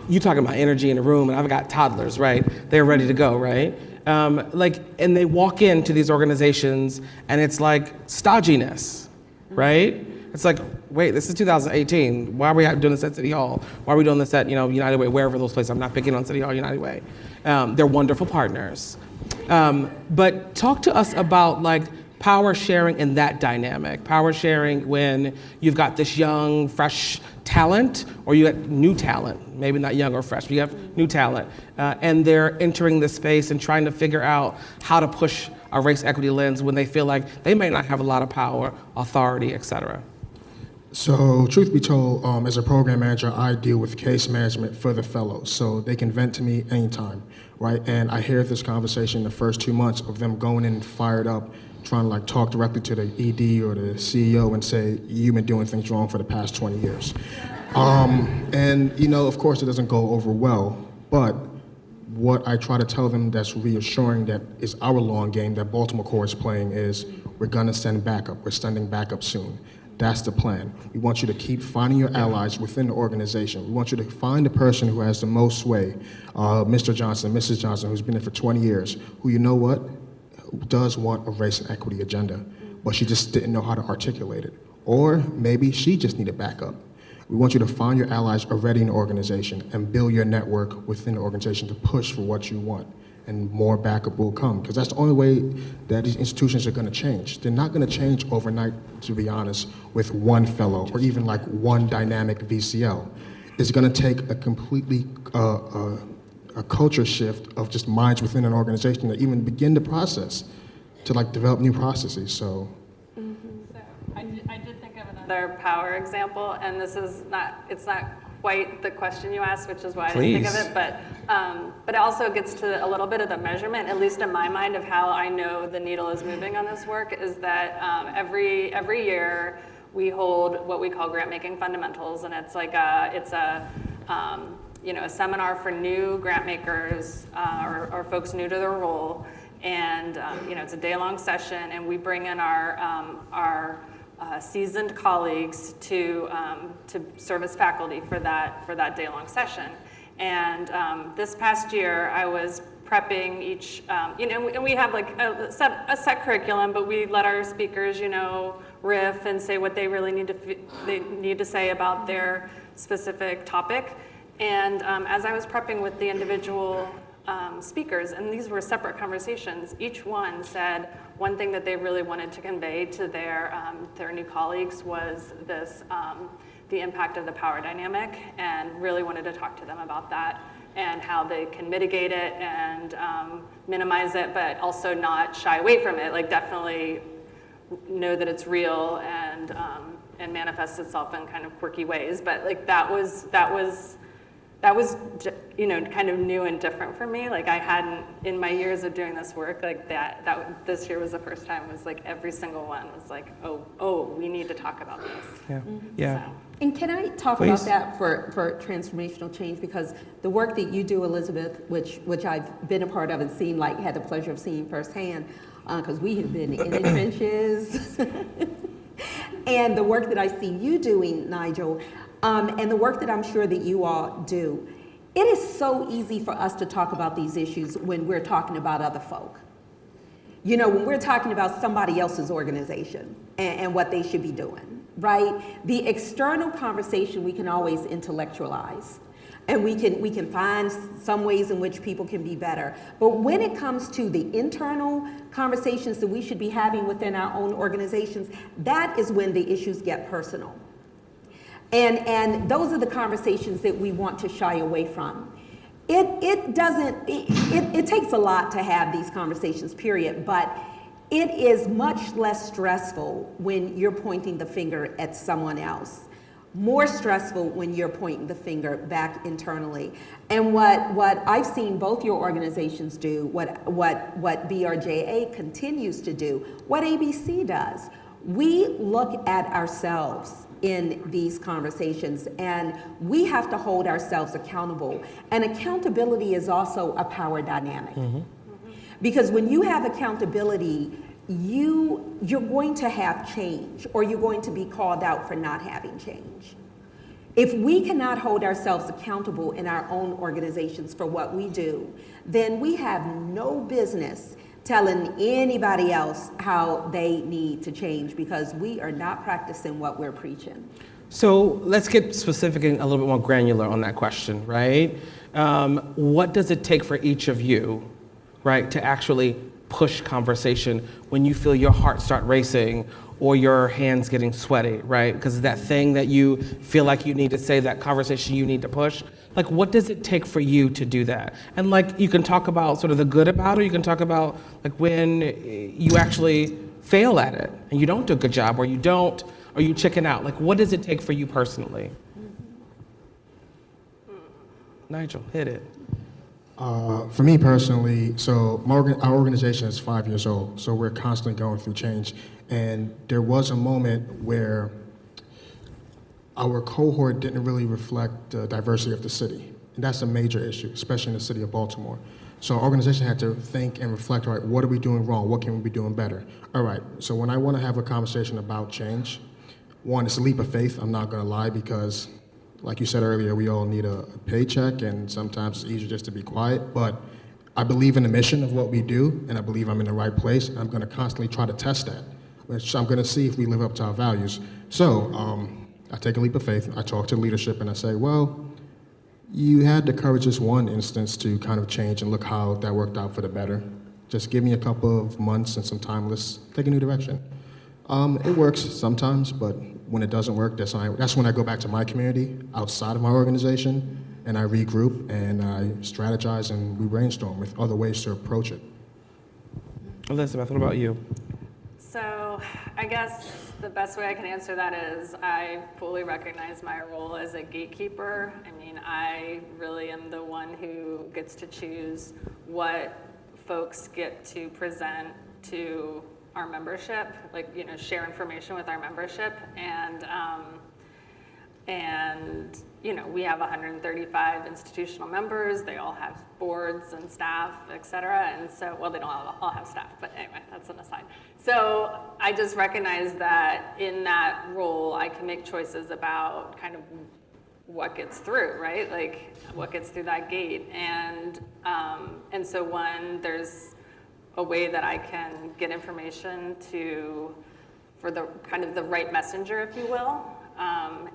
you talking about energy in the room, and I've got toddlers, right? They're ready to go, right? And they walk into these organizations, and it's like stodginess, right? It's like, wait, this is 2018. Why are we doing this at City Hall? Why are we doing this at, United Way, wherever those places? I'm not picking on City Hall, United Way. They're wonderful partners. But talk to us about, like, power sharing in that dynamic. Power sharing when you've got this young, fresh talent, or you got new talent, maybe not young or fresh, but you have new talent, and they're entering this space and trying to figure out how to push a race equity lens when they feel like they may not have a lot of power, authority, et cetera. So, truth be told, as a program manager, I deal with case management for the fellows, so they can vent to me anytime, right? And I hear this conversation the first 2 months of them going in fired up, trying to, like, talk directly to the ED or the CEO and say, you've been doing things wrong for the past 20 years. And, of course, it doesn't go over well, but what I try to tell them that's reassuring that is our long game that Baltimore Core is playing is we're gonna send backup. We're sending backup soon. That's the plan. We want you to keep finding your allies within the organization. We want you to find the person who has the most sway, Mr. Johnson, Mrs. Johnson, who's been there for 20 years, who, you know what, does want a race and equity agenda, but she just didn't know how to articulate it. Or maybe she just needed backup. We want you to find your allies already in the organization and build your network within the organization to push for what you want. And more backup will come, because that's the only way that these institutions are going to change. They're not going to change overnight, to be honest, with one fellow or even like one dynamic VCL. It's going to take a completely a culture shift of just minds within an organization to even begin the process to, like, develop new processes. So I did think of another power example, and this is it's not quite the question you asked, which is why I didn't think of it, but it also gets to a little bit of the measurement, at least in my mind, of how I know the needle is moving on this work, is that every year we hold what we call grant making fundamentals, and it's like a seminar for new grant makers or folks new to their role, and it's a day-long session, and we bring in our seasoned colleagues to serve as faculty for that day-long session. And this past year, I was prepping each, and we have like a set curriculum, but we let our speakers, riff and say what they really need to say about their specific topic. And as I was prepping with the individual speakers, and these were separate conversations, each one said one thing that they really wanted to convey to their new colleagues was this, the impact of the power dynamic, and really wanted to talk to them about that and how they can mitigate it and minimize it, but also not shy away from it, like definitely know that it's real and manifests itself in kind of quirky ways. But like that was kind of new and different for me. Like I hadn't, in my years of doing this work, like that this year was the first time it was like every single one was like, oh, we need to talk about this. Yeah, yeah. So. And can I talk about that for transformational change? Because the work that you do, Elizabeth, which I've been a part of and seen, like had the pleasure of seeing firsthand, because we have been in the trenches, and the work that I see you doing, Nigel, and the work that I'm sure that you all do, it is so easy for us to talk about these issues when we're talking about other folk. When we're talking about somebody else's organization and what they should be doing, right? The external conversation we can always intellectualize. And we can find some ways in which people can be better. But when it comes to the internal conversations that we should be having within our own organizations, that is when the issues get personal. And those are the conversations that we want to shy away from. It takes a lot to have these conversations, period, but it is much less stressful when you're pointing the finger at someone else. More stressful when you're pointing the finger back internally. And what I've seen both your organizations do, what BRJA continues to do, what ABC does, we look at ourselves in these conversations, and we have to hold ourselves accountable. And accountability is also a power dynamic. Because when you have accountability, you're going to have change, or you're going to be called out for not having change. If we cannot hold ourselves accountable in our own organizations for what we do, then we have no business telling anybody else how they need to change, because we are not practicing what we're preaching. So let's get specific and a little bit more granular on that question, right? What does it take for each of you, right, to actually push conversation when you feel your heart start racing or your hands getting sweaty, right? Because that thing that you feel like you need to say, that conversation you need to push, like what does it take for you to do that? And like you can talk about sort of the good about it, you can talk about like when you actually fail at it and you don't do a good job, or you don't, or you chicken out. Like what does it take for you personally? Nigel, hit it. For me personally, so our organization is 5 years old, so we're constantly going through change. And there was a moment where our cohort didn't really reflect the diversity of the city. And that's a major issue, especially in the city of Baltimore. So our organization had to think and reflect, all right, what are we doing wrong? What can we be doing better? All right, so when I want to have a conversation about change, one, it's a leap of faith, I'm not gonna lie, because like you said earlier, we all need a paycheck, and sometimes it's easier just to be quiet, but I believe in the mission of what we do, and I believe I'm in the right place. I'm gonna constantly try to test that. So I'm gonna see if we live up to our values. So I take a leap of faith, I talk to leadership, and I say, well, you had the courage this one instance to kind of change and look how that worked out for the better. Just give me a couple of months and some time, let's take a new direction. It works sometimes, but when it doesn't work, that's when I go back to my community outside of my organization, and I regroup and I strategize and we brainstorm with other ways to approach it. Elizabeth, what about you? So I guess the best way I can answer that is I fully recognize my role as a gatekeeper. I mean, I really am the one who gets to choose what folks get to present to our membership, like, you know, share information with our membership. And you know, we have 135 institutional members. They all have boards and staff, et cetera. And so, well, they don't all have staff, but anyway, that's an aside. So I just recognize that in that role, I can make choices about kind of what gets through, right? Like what gets through that gate. And so when there's a way that I can get information for the kind of the right messenger, if you will.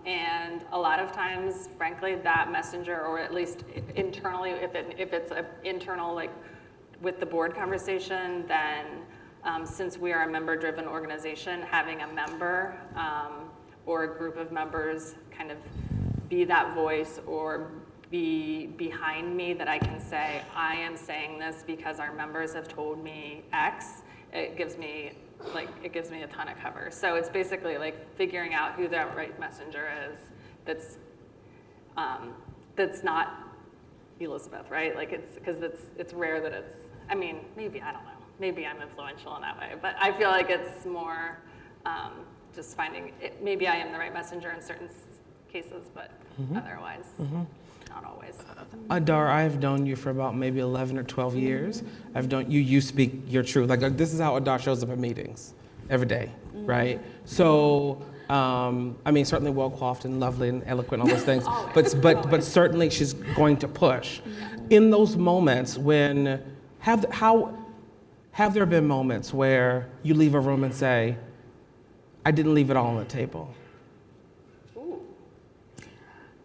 And a lot of times, frankly, that messenger, or at least internally, if it's an internal, like with the board conversation, then since we are a member-driven organization, having a member or a group of members kind of be that voice or be behind me, that I can say, I am saying this because our members have told me X, it gives me a ton of cover. So it's basically like figuring out who that right messenger is that's not Elizabeth, right? Like it's rare that it's, I mean, maybe, I don't know, maybe I'm influential in that way, but I feel like it's more just finding, maybe I am the right messenger in certain cases, but otherwise, not always. Adar, I've known you for about maybe 11 or 12 years. I've known you speak your truth. Like this is how Adar shows up at meetings every day, right? So, I mean, certainly well-coiffed and lovely and eloquent, all those things, but certainly she's going to push. In those moments when, have there been moments where you leave a room and say, I didn't leave it all on the table?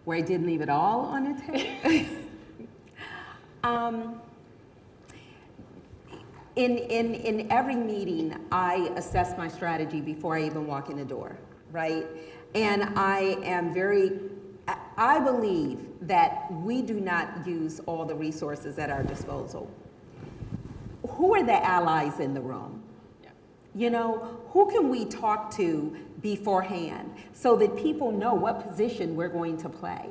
where I didn't leave it all on the table. In every meeting, I assess my strategy before I even walk in the door, right? And I believe that we do not use all the resources at our disposal. Who are the allies in the room? You know, who can we talk to beforehand so that people know what position we're going to play?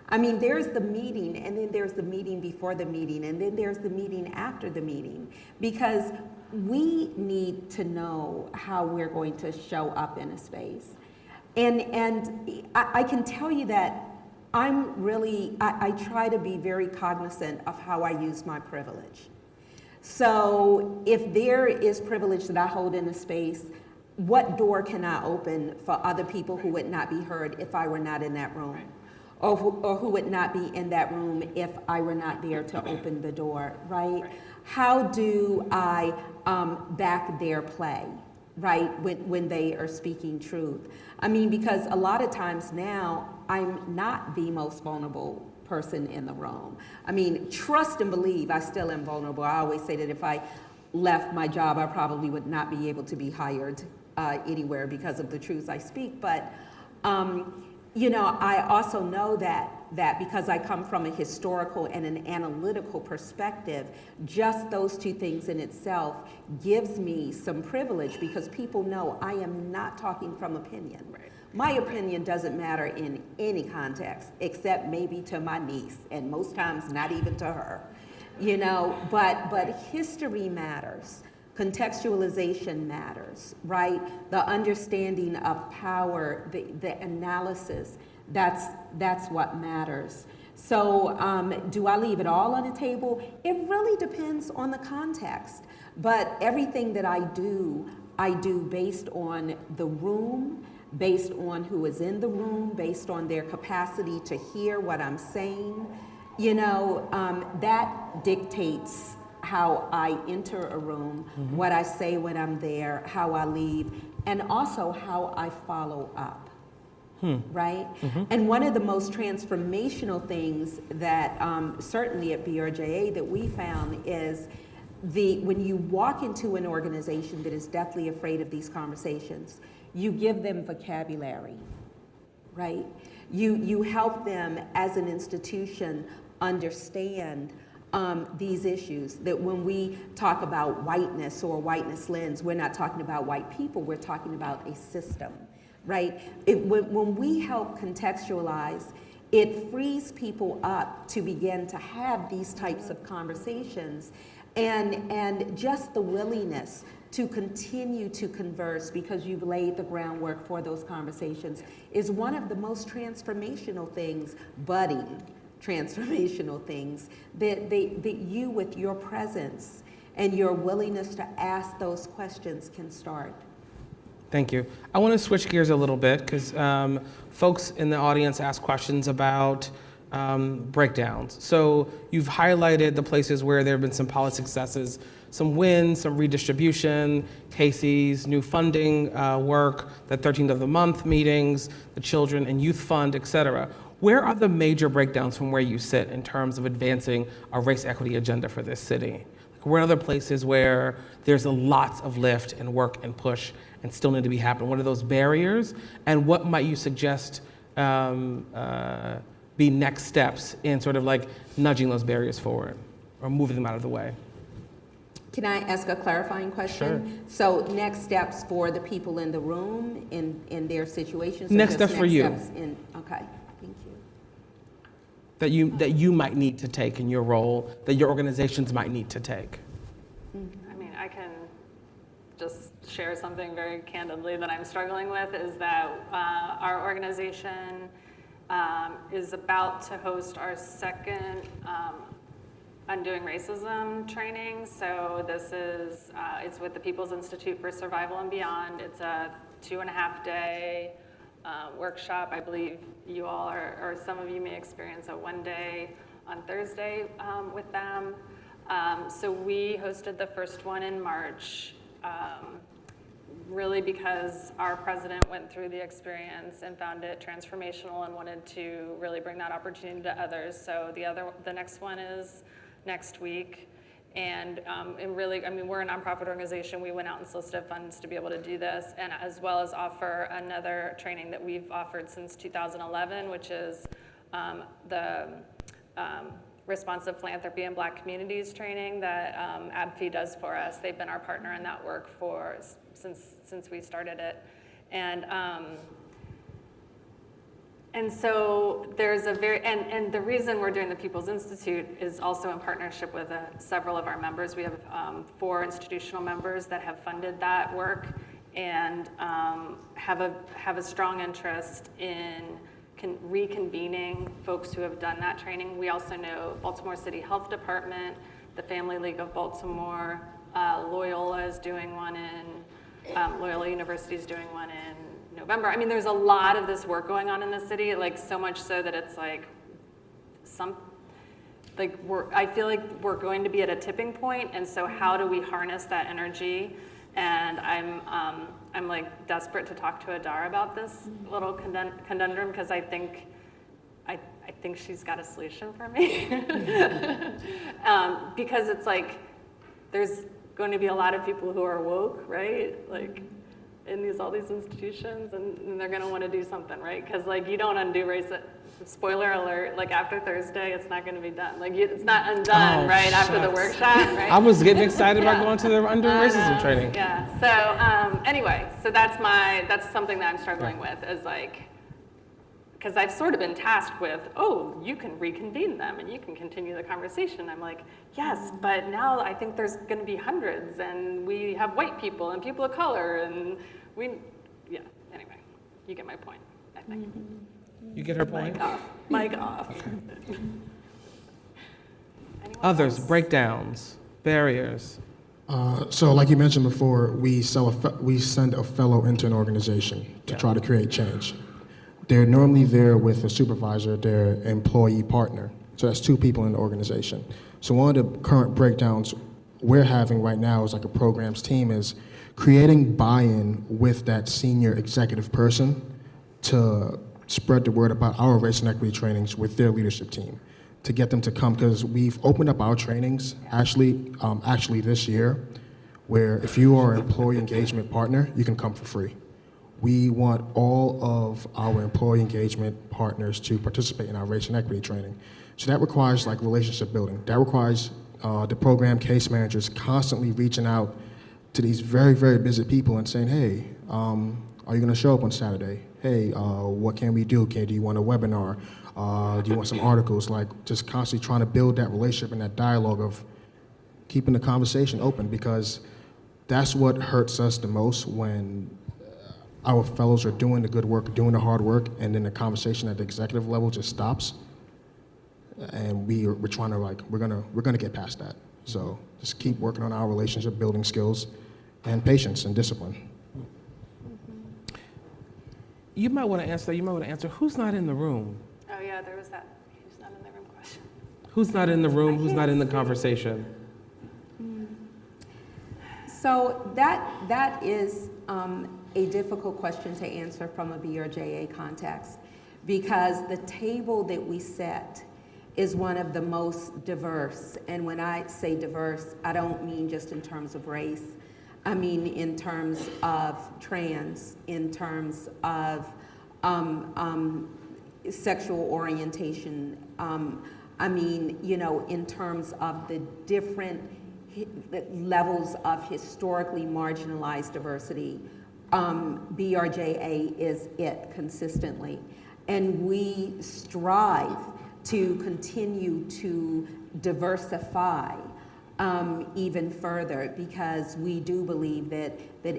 I mean, there's the meeting, and then there's the meeting before the meeting, and then there's the meeting after the meeting, because we need to know how we're going to show up in a space. And I can tell you that I try to be very cognizant of how I use my privilege. So if there is privilege that I hold in a space, what door can I open for other people who would not be heard if I were not in that room? Or who would not be in that room if I were not there to open the door, right? How do I back their play, right, when they are speaking truth? I mean, because a lot of times now, I'm not the most vulnerable person in the room. I mean, trust and believe I still am vulnerable. I always say that if I left my job, I probably would not be able to be hired anywhere because of the truths I speak. But, you know, I also know that because I come from a historical and an analytical perspective, just those two things in itself gives me some privilege, because people know I am not talking from opinion. Right. My opinion doesn't matter in any context, except maybe to my niece, and most times not even to her, you know, but history matters. Contextualization matters, right? The understanding of power, the analysis, that's what matters. So do I leave it all on the table? It really depends on the context. But everything that I do based on the room, based on who is in the room, based on their capacity to hear what I'm saying. You know, that dictates how I enter a room, what I say when I'm there, how I leave, and also how I follow up, right? And one of the most transformational things that certainly at BRJA that we found is when you walk into an organization that is deathly afraid of these conversations, you give them vocabulary, right? You help them as an institution understand these issues, that when we talk about whiteness or whiteness lens, we're not talking about white people, we're talking about a system, right? When we help contextualize, it frees people up to begin to have these types of conversations, and just the willingness to continue to converse because you've laid the groundwork for those conversations is one of the most transformational things, budding transformational things, that you with your presence and your willingness to ask those questions can start. Thank you. I want to switch gears a little bit because folks in the audience ask questions about breakdowns. So you've highlighted the places where there have been some policy successes, some wins, some redistribution, Casey's new funding work, the 13th of the month meetings, the Children and Youth Fund, et cetera. Where are the major breakdowns from where you sit in terms of advancing a race equity agenda for this city? Like, where are other places where there's a lots of lift and work and push and still need to be happening? What are those barriers? And what might you suggest be next steps in sort of like nudging those barriers forward or moving them out of the way? Can I ask a clarifying question? Sure. So next steps for the people in the room in their situations? Next steps for you. Okay. That you might need to take in your role, that your organizations might need to take? I mean, I can just share something very candidly that I'm struggling with, is that our organization is about to host our second Undoing Racism training. So this is, it's with the People's Institute for Survival and Beyond. It's a 2.5-day workshop. I believe you all or some of you may experience a 1-day on Thursday with them. So we hosted the first one in March. really because our president went through the experience and found it transformational and wanted to really bring that opportunity to others. So the next one is next week. And really, I mean, we're a nonprofit organization. We went out and solicited funds to be able to do this, and as well as offer another training that we've offered since 2011, which is the Responsive Philanthropy in Black Communities training that ABFI does for us. They've been our partner in that work since we started it. And so there's and the reason we're doing the People's Institute is also in partnership with several of our members. We have 4 institutional members that have funded that work and have a strong interest in reconvening folks who have done that training. We also know Baltimore City Health Department, the Family League of Baltimore, Loyola is doing one Loyola University is doing one in November. I mean, there's a lot of this work going on in the city, like so much so that it's like I feel like we're going to be at a tipping point, and so how do we harness that energy? And I'm like desperate to talk to Adar about this little conundrum because I think she's got a solution for me. Because it's like there's going to be a lot of people who are woke, right? Like in all these institutions, and they're going to want to do something, right? Because like you don't undo racism. Spoiler alert, like after Thursday, it's not going to be done. Like it's not undone, right, after the workshop, right? I was getting excited about going to the undoing racism training. Yeah, so anyway, so that's something that I'm struggling with is like, because I've sort of been tasked with, oh, you can reconvene them and you can continue the conversation. I'm like, yes, but now I think there's going to be hundreds and we have white people and people of color and anyway, you get my point, I think. You get her point? Mic off. Others, breakdowns, barriers. So like you mentioned before, we send a fellow into an organization to try to create change. They're normally there with a supervisor, their employee partner. So that's 2 people in the organization. So one of the current breakdowns we're having right now is like a programs team is creating buy-in with that senior executive person to spread the word about our race and equity trainings with their leadership team to get them to come, because we've opened up our trainings actually this year, where if you are an employee engagement partner, you can come for free. We want all of our employee engagement partners to participate in our race and equity training. So that requires like relationship building. That requires the program case managers constantly reaching out to these very, very busy people and saying, hey, are you gonna show up on Saturday? Hey, what can we do? Do you want a webinar? Do you want some articles? Like just constantly trying to build that relationship and that dialogue of keeping the conversation open, because that's what hurts us the most when our fellows are doing the good work, doing the hard work, and then the conversation at the executive level just stops. And we're trying to we're gonna get past that. So just keep working on our relationship building skills and patience and discipline. You might want to answer, who's not in the room? Oh yeah, there was that who's not in the room question. Who's not in the room? Who's not in the conversation? So that is a difficult question to answer from a BRJA context, because the table that we set is one of the most diverse. And when I say diverse, I don't mean just in terms of race. I mean in terms of trans, in terms of sexual orientation. I mean, in terms of the different levels of historically marginalized diversity. BRJA is it consistently. And we strive to continue to diversify even further, because we do believe that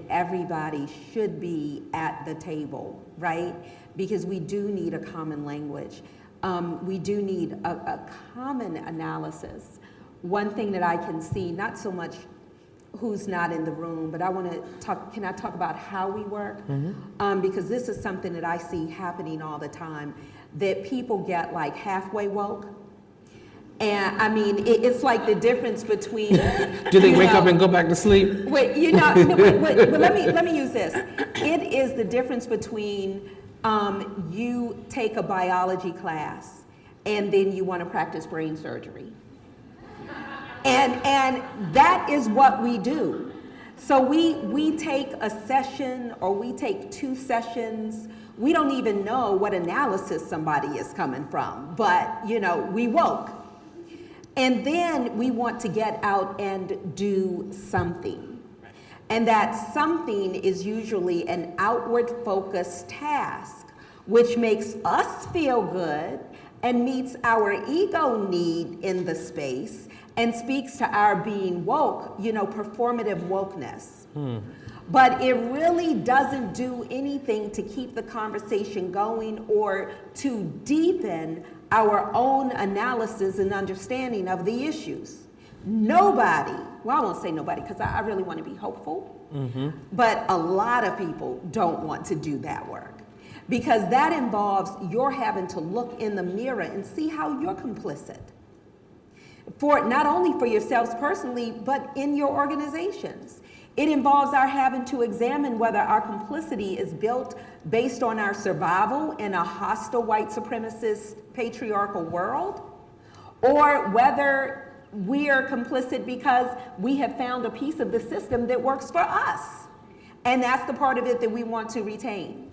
everybody should be at the table, right? Because we do need a common language. We do need a common analysis. One thing that I can see, not so much who's not in the room, but I want to talk, can I talk about how we work? Because this is something that I see happening all the time, that people get like halfway woke, And I mean, it's like the difference between. Do they wake up and go back to sleep? Wait, wait, but let me use this. It is the difference between you take a biology class and then you want to practice brain surgery. And that is what we do. So we take a session or we take 2 sessions. We don't even know what analysis somebody is coming from, but we woke. And then we want to get out and do something. And that something is usually an outward focused task, which makes us feel good and meets our ego need in the space and speaks to our being woke, performative wokeness. But it really doesn't do anything to keep the conversation going or to deepen our own analysis and understanding of the issues. Nobody, well, I won't say nobody because I really want to be hopeful, but a lot of people don't want to do that work because that involves your having to look in the mirror and see how you're complicit. For not only for yourselves personally, but in your organizations. It involves our having to examine whether our complicity is built based on our survival in a hostile white supremacist patriarchal world, or whether we are complicit because we have found a piece of the system that works for us. And that's the part of it that we want to retain.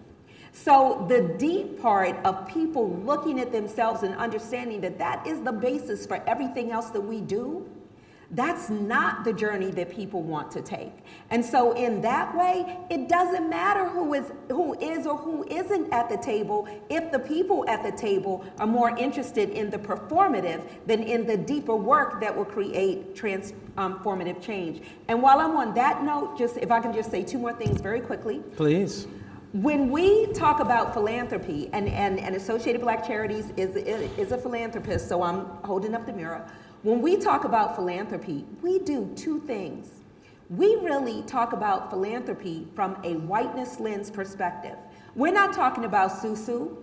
So the deep part of people looking at themselves and understanding that that is the basis for everything else that we do, that's not the journey that people want to take. And so in that way, it doesn't matter who is or who isn't at the table if the people at the table are more interested in the performative than in the deeper work that will create transformative change. And while I'm on that note, just if I can just say 2 more things very quickly. Please. When we talk about philanthropy, and Associated Black Charities is a philanthropist, so I'm holding up the mirror. When we talk about philanthropy, we do 2 things. We really talk about philanthropy from a whiteness lens perspective. We're not talking about Susu.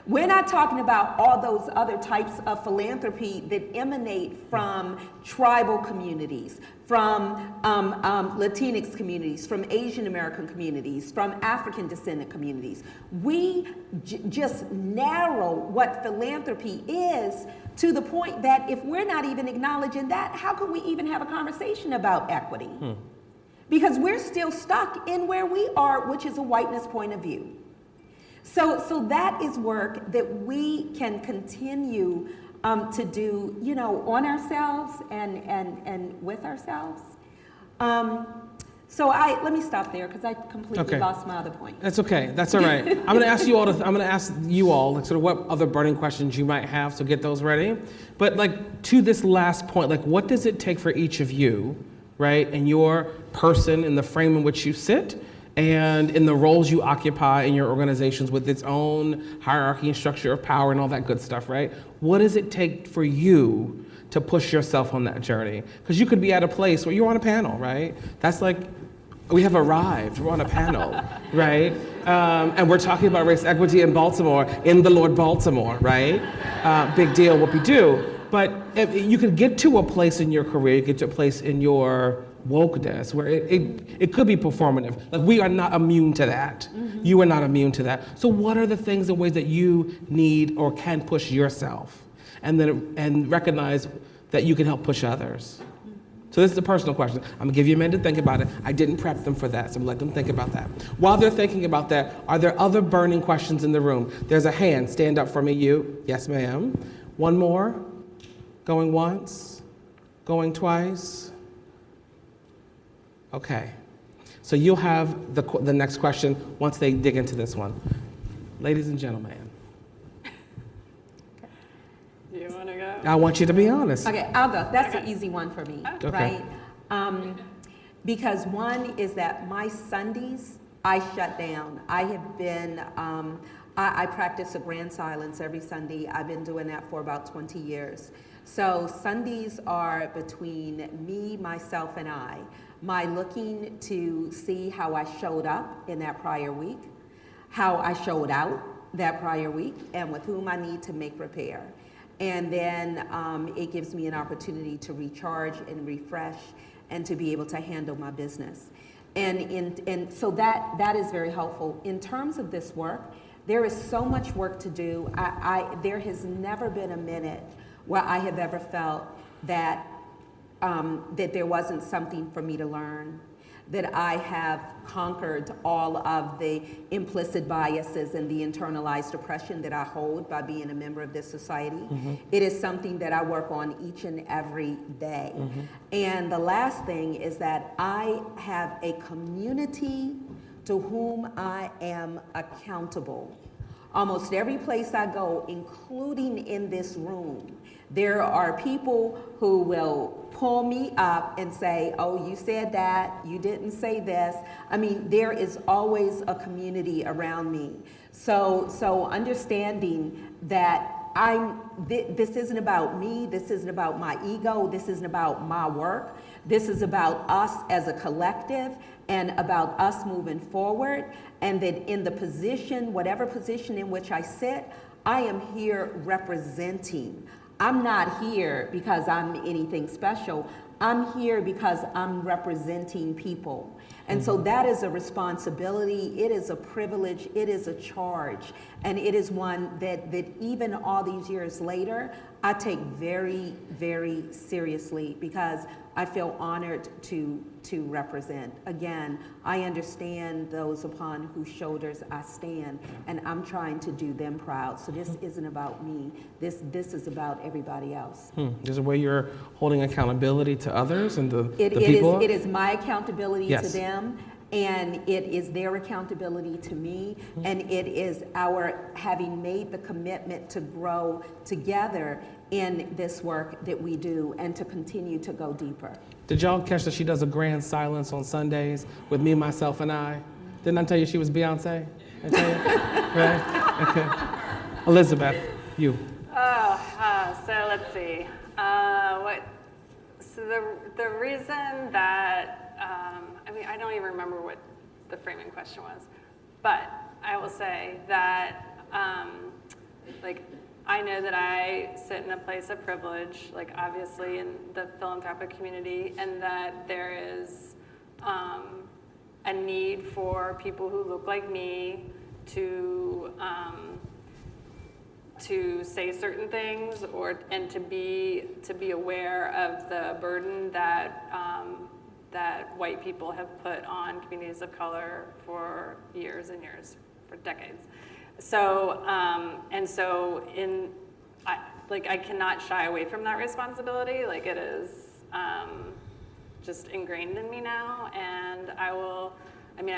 We're not talking about all those other types of philanthropy that emanate from tribal communities, from Latinx communities, from Asian American communities, from African descendant communities. We just narrow what philanthropy is to the point that if we're not even acknowledging that, how can we even have a conversation about equity? Because we're still stuck in where we are, which is a whiteness point of view. So that is work that we can continue to do, on ourselves and with ourselves. So let me stop there because I completely lost my other point. That's okay. That's all right. I'm going to ask you all. I'm going to ask you all like, sort of what other burning questions you might have. So get those ready. But like to this last point, like what does it take for each of you, right, and your person in the frame in which you sit, and in the roles you occupy in your organizations with its own hierarchy and structure of power and all that good stuff, right? What does it take for you to push yourself on that journey? Because you could be at a place where you're on a panel, right? That's like, we have arrived, we're on a panel, right? And we're talking about race equity in Baltimore, in the Lord Baltimore, right? Big deal, what we do. But if you could get to a place in your career, you get to a place in your wokeness where it could be performative. Like we are not immune to that. You are not immune to that. So what are the things and ways that you need or can push yourself and recognize that you can help push others? So this is a personal question. I'm gonna give you a minute to think about it. I didn't prep them for that, so I'm gonna let them think about that. While they're thinking about that, are there other burning questions in the room? There's a hand, stand up for me, you. Yes, ma'am. One more, going once, going twice. Okay, so you'll have the next question once they dig into this one. Ladies and gentlemen. You want to go? I want you to be honest. Okay, I'll go. That's an easy one for me, Okay. right? Because one is that my Sundays, I shut down. I have been, I practice a grand silence every Sunday. I've been doing that for about 20 years. So Sundays are between me, myself, and I. My looking to see how I showed up in that prior week, how I showed out that prior week, and with whom I need to make repair. And then it gives me an opportunity to recharge and refresh and to be able to handle my business. And so that is very helpful. In terms of this work, there is so much work to do. There has never been a minute where I have ever felt that there wasn't something for me to learn, that I have conquered all of the implicit biases and the internalized oppression that I hold by being a member of this society. It is something that I work on each and every day. And the last thing is that I have a community to whom I am accountable. Almost every place I go, including in this room, there are people who will pull me up and say, oh, you said that, you didn't say this. I mean, there is always a community around me. So understanding that this isn't about me, this isn't about my ego, this isn't about my work, this is about us as a collective and about us moving forward, and that in the position, whatever position in which I sit, I am here representing. I'm not here because I'm anything special. I'm here because I'm representing people. And so that is a responsibility, it is a privilege, it is a charge, and it is one that even all these years later, I take very, very seriously because I feel honored to represent. Again, I understand those upon whose shoulders I stand, and I'm trying to do them proud. So this isn't about me, this is about everybody else. There's a way you're holding accountability to others and the people? It is my accountability to Yes. them, and it is their accountability to me, and it is our having made the commitment to grow together in this work that we do and to continue to go deeper. Did y'all catch that she does a grand silence on Sundays with me, myself, and I? Didn't I tell you she was Beyonce? I tell you? Right? Okay. Elizabeth, you. So let's see. So the reason that, I don't even remember what the framing question was, but I will say that, I know that I sit in a place of privilege, obviously in the philanthropic community, and that there is a need for people who look like me to say certain things and to be aware of the burden that that white people have put on communities of color for years and years, for decades. So I cannot shy away from that responsibility. It is just ingrained in me now, and I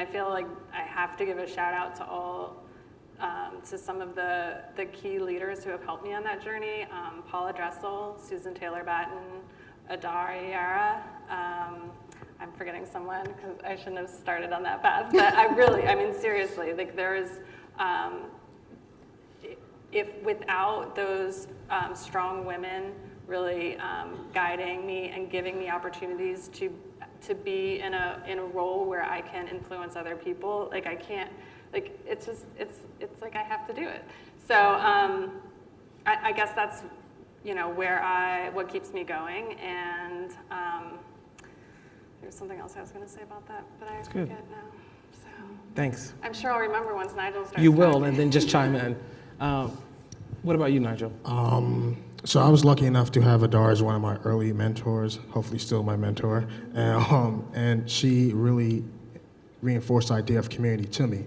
feel like I have to give a shout out to all. To some of the key leaders who have helped me on that journey, Paula Dressel, Susan Taylor-Batten, Adar Yara. I'm forgetting someone because I shouldn't have started on that path, but seriously, there is, if without those strong women really guiding me and giving me opportunities to be in a role where I can influence other people, I can't, it's like I have to do it. So I guess that's, what keeps me going. And there's something else I was going to say about that, but I forget now. So Thanks. I'm sure I'll remember once Nigel starts You will, talking. and then just chime in. What about you, Nigel? So I was lucky enough to have Adar as one of my early mentors, hopefully still my mentor, and she really reinforced the idea of community to me.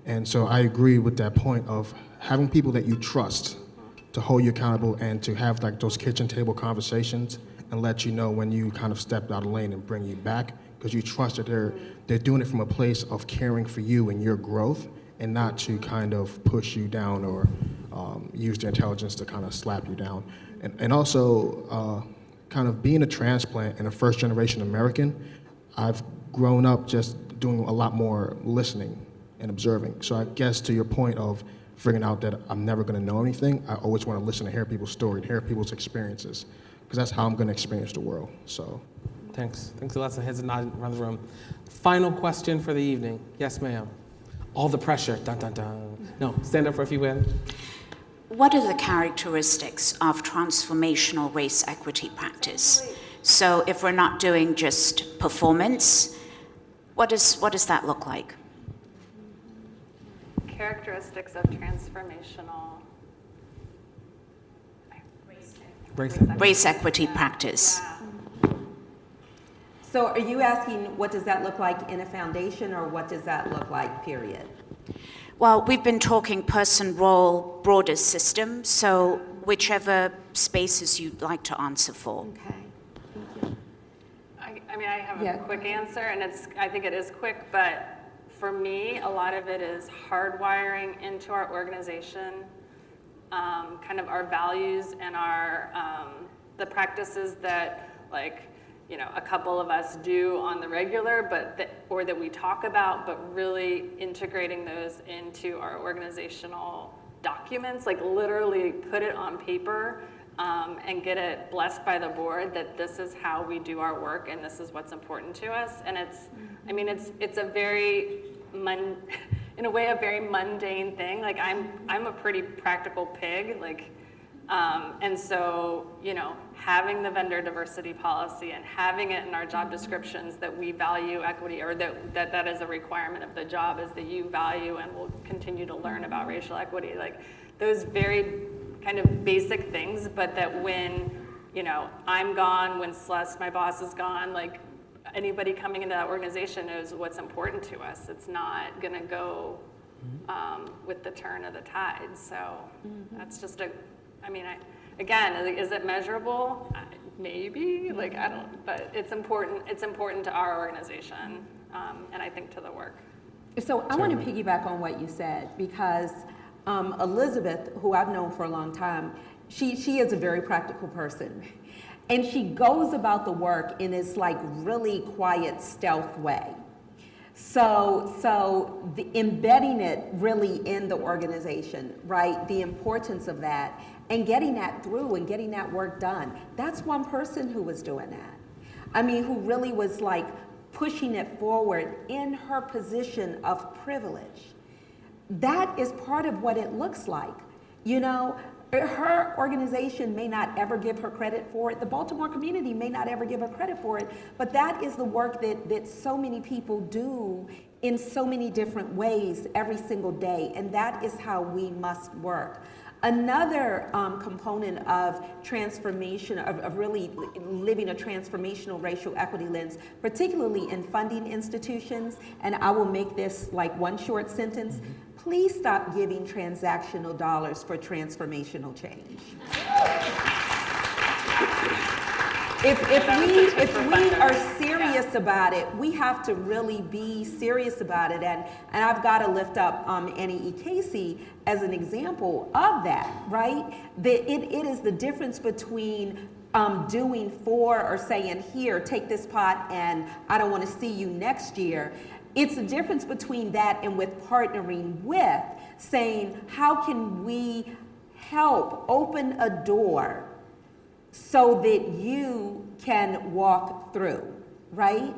And so I agree with that point of having people that you trust to hold you accountable and to have those kitchen table conversations and let you know when you kind of stepped out of lane and bring you back, because you trust that they're doing it from a place of caring for you and your growth and not to kind of push you down or use their intelligence to kind of slap you down. And also kind of being a transplant and a first generation American, I've grown up just doing a lot more listening and observing. So I guess to your point of figuring out that I'm never going to know anything, I always want to listen and hear people's story, and hear people's experiences, because that's how I'm going to experience the world. So, Thanks. Thanks a lot. So heads and nods around the room. Final question for the evening. Yes, ma'am. All the pressure. Dun, dun, dun. No, stand up for if you win. what are the characteristics of transformational race equity practice? So if we're not doing just performance, what does that look like? Characteristics of transformational race equity practice. So are you asking what does that look like in a foundation, or what does that look like, period? Well, we've been talking person, role, broader system, so whichever spaces you'd like to answer for. Okay. I mean, I have a quick answer, and I think it is quick, but for me, a lot of it is hardwiring into our organization, kind of our values and our the practices that, like, you know, a couple of us do on the regular, or that we talk about, but really integrating those into our organizational documents, like literally put it on paper and get it blessed by the board that this is how we do our work and this is what's important to us. And it's, I mean, it's a very, in a way, a very mundane thing. Like I'm a pretty practical pig, like, and so, you know, having the vendor diversity policy and having it in our job descriptions that we value equity, or that is a requirement of the job, is that you value and will continue to learn about racial equity. Like those very kind of basic things, but that when, you know, I'm gone, when Celeste, my boss, is gone, like anybody coming into that organization knows what's important to us. It's not gonna go with the turn of the tide. So that's just I mean, again, is it measurable? Maybe, like, I don't, but it's important to our organization, and I think to the work. So I want to piggyback on what you said, because Elizabeth, who I've known for a long time, she is a very practical person. And she goes about the work in this like really quiet, stealth way. So embedding it really in the organization, right? The importance of that, and getting that through and getting that work done. That's one person who was doing that. I mean, who really was like pushing it forward in her position of privilege. That is part of what it looks like. You know, her organization may not ever give her credit for it. The Baltimore community may not ever give her credit for it, but that is the work that so many people do in so many different ways every single day, and that is how we must work. Another component of transformation, of really living a transformational racial equity lens, particularly in funding institutions, and I will make this like one short sentence, please stop giving transactional dollars for transformational change. If we are serious about it, we have to really be serious about it. And I've got to lift up Annie E. Casey as an example of that, right? It is the difference between doing for or saying, here, take this pot and I don't want to see you next year. It's the difference between that and with partnering with, saying, how can we help open a door so that you can walk through, right?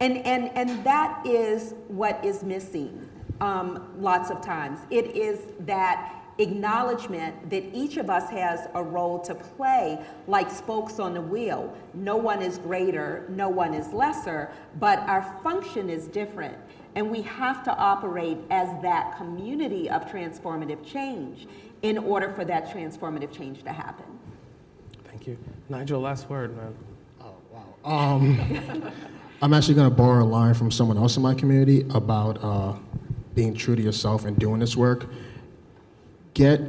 And that is what is missing lots of times. It is that acknowledgement that each of us has a role to play, like spokes on the wheel. No one is greater, no one is lesser, but our function is different. And we have to operate as that community of transformative change in order for that transformative change to happen. Thank you. Nigel, last word, man. Oh, wow. I'm actually going to borrow a line from someone else in my community about being true to yourself and doing this work. Get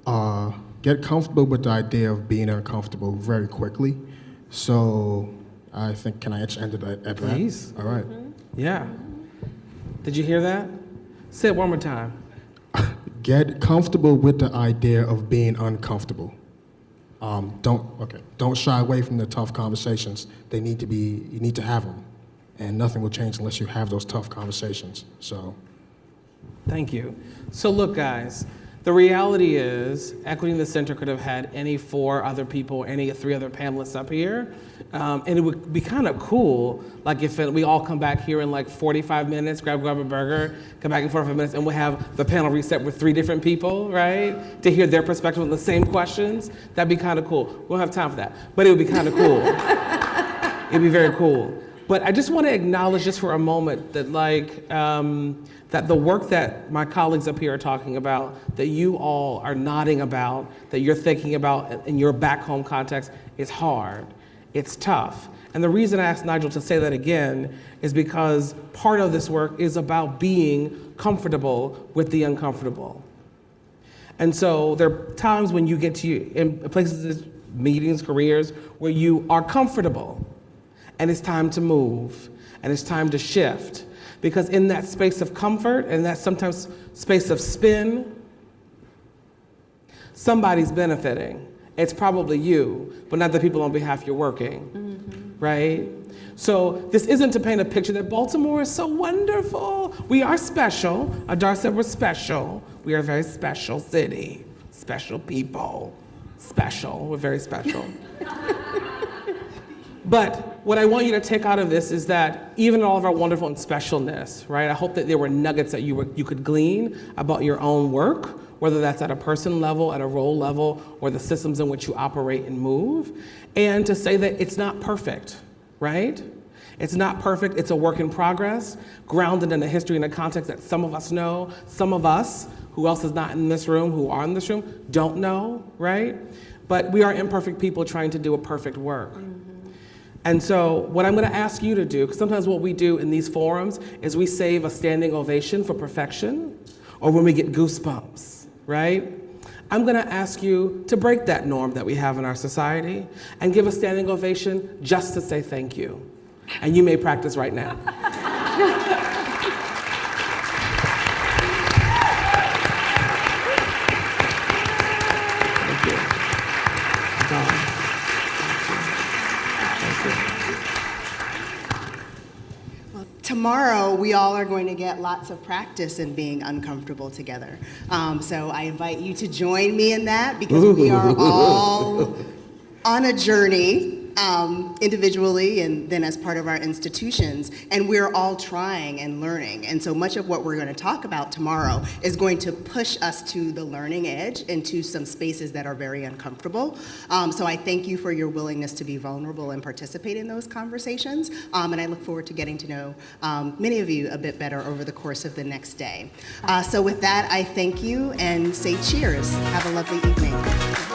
comfortable with the idea of being uncomfortable very quickly. So I think, can I end it at that? Please. All right. Yeah. Did you hear that? Say it one more time. Get comfortable with the idea of being uncomfortable. Don't shy away from the tough conversations. You need to have them. And nothing will change unless you have those tough conversations, so. Thank you. So look, guys, The reality is, Equity in the Center could have had any 4 other people, any 3 other panelists up here, and it would be kind of cool, like if we all come back here in like 45 minutes, grab a burger, come back in 45 minutes, and we'll have the panel reset with 3 different people, right? To hear their perspective on the same questions. That'd be kind of cool. We don't have time for that, but it would be kind of cool. It'd be very cool. But I just want to acknowledge just for a moment that that the work that my colleagues up here are talking about, that you all are nodding about, that you're thinking about in your back home context is hard. It's tough. And the reason I asked Nigel to say that again is because part of this work is about being comfortable with the uncomfortable. And so there are times when you get to in places, meetings, careers, where you are comfortable. And it's time to move, and it's time to shift. Because in that space of comfort, and that sometimes space of spin, somebody's benefiting. It's probably you, but not the people on behalf you're working, right? So this isn't to paint a picture that Baltimore is so wonderful. We are special. Adar said we're special. We are a very special city, special people, special, we're very special. But what I want you to take out of this is that even all of our wonderful and specialness, right? I hope that there were nuggets that you could glean about your own work, whether that's at a person level, at a role level, or the systems in which you operate and move. And to say that it's not perfect, right? It's not perfect, it's a work in progress, grounded in a history and a context that some of us know, some of us, who else is not in this room, who are in this room, don't know, right? But we are imperfect people trying to do a perfect work. And so what I'm going to ask you to do, because sometimes what we do in these forums is we save a standing ovation for perfection, or when we get goosebumps, right? I'm going to ask you to break that norm that we have in our society and give a standing ovation just to say thank you. And you may practice right now. Thank you. Don. Tomorrow, we all are going to get lots of practice in being uncomfortable together. So I invite you to join me in that, because we are all on a journey, individually and then as part of our institutions, and we're all trying and learning. And so much of what we're going to talk about tomorrow is going to push us to the learning edge into some spaces that are very uncomfortable. So I thank you for your willingness to be vulnerable and participate in those conversations. And I look forward to getting to know many of you a bit better over the course of the next day. So with that, I thank you and say cheers. Have a lovely evening.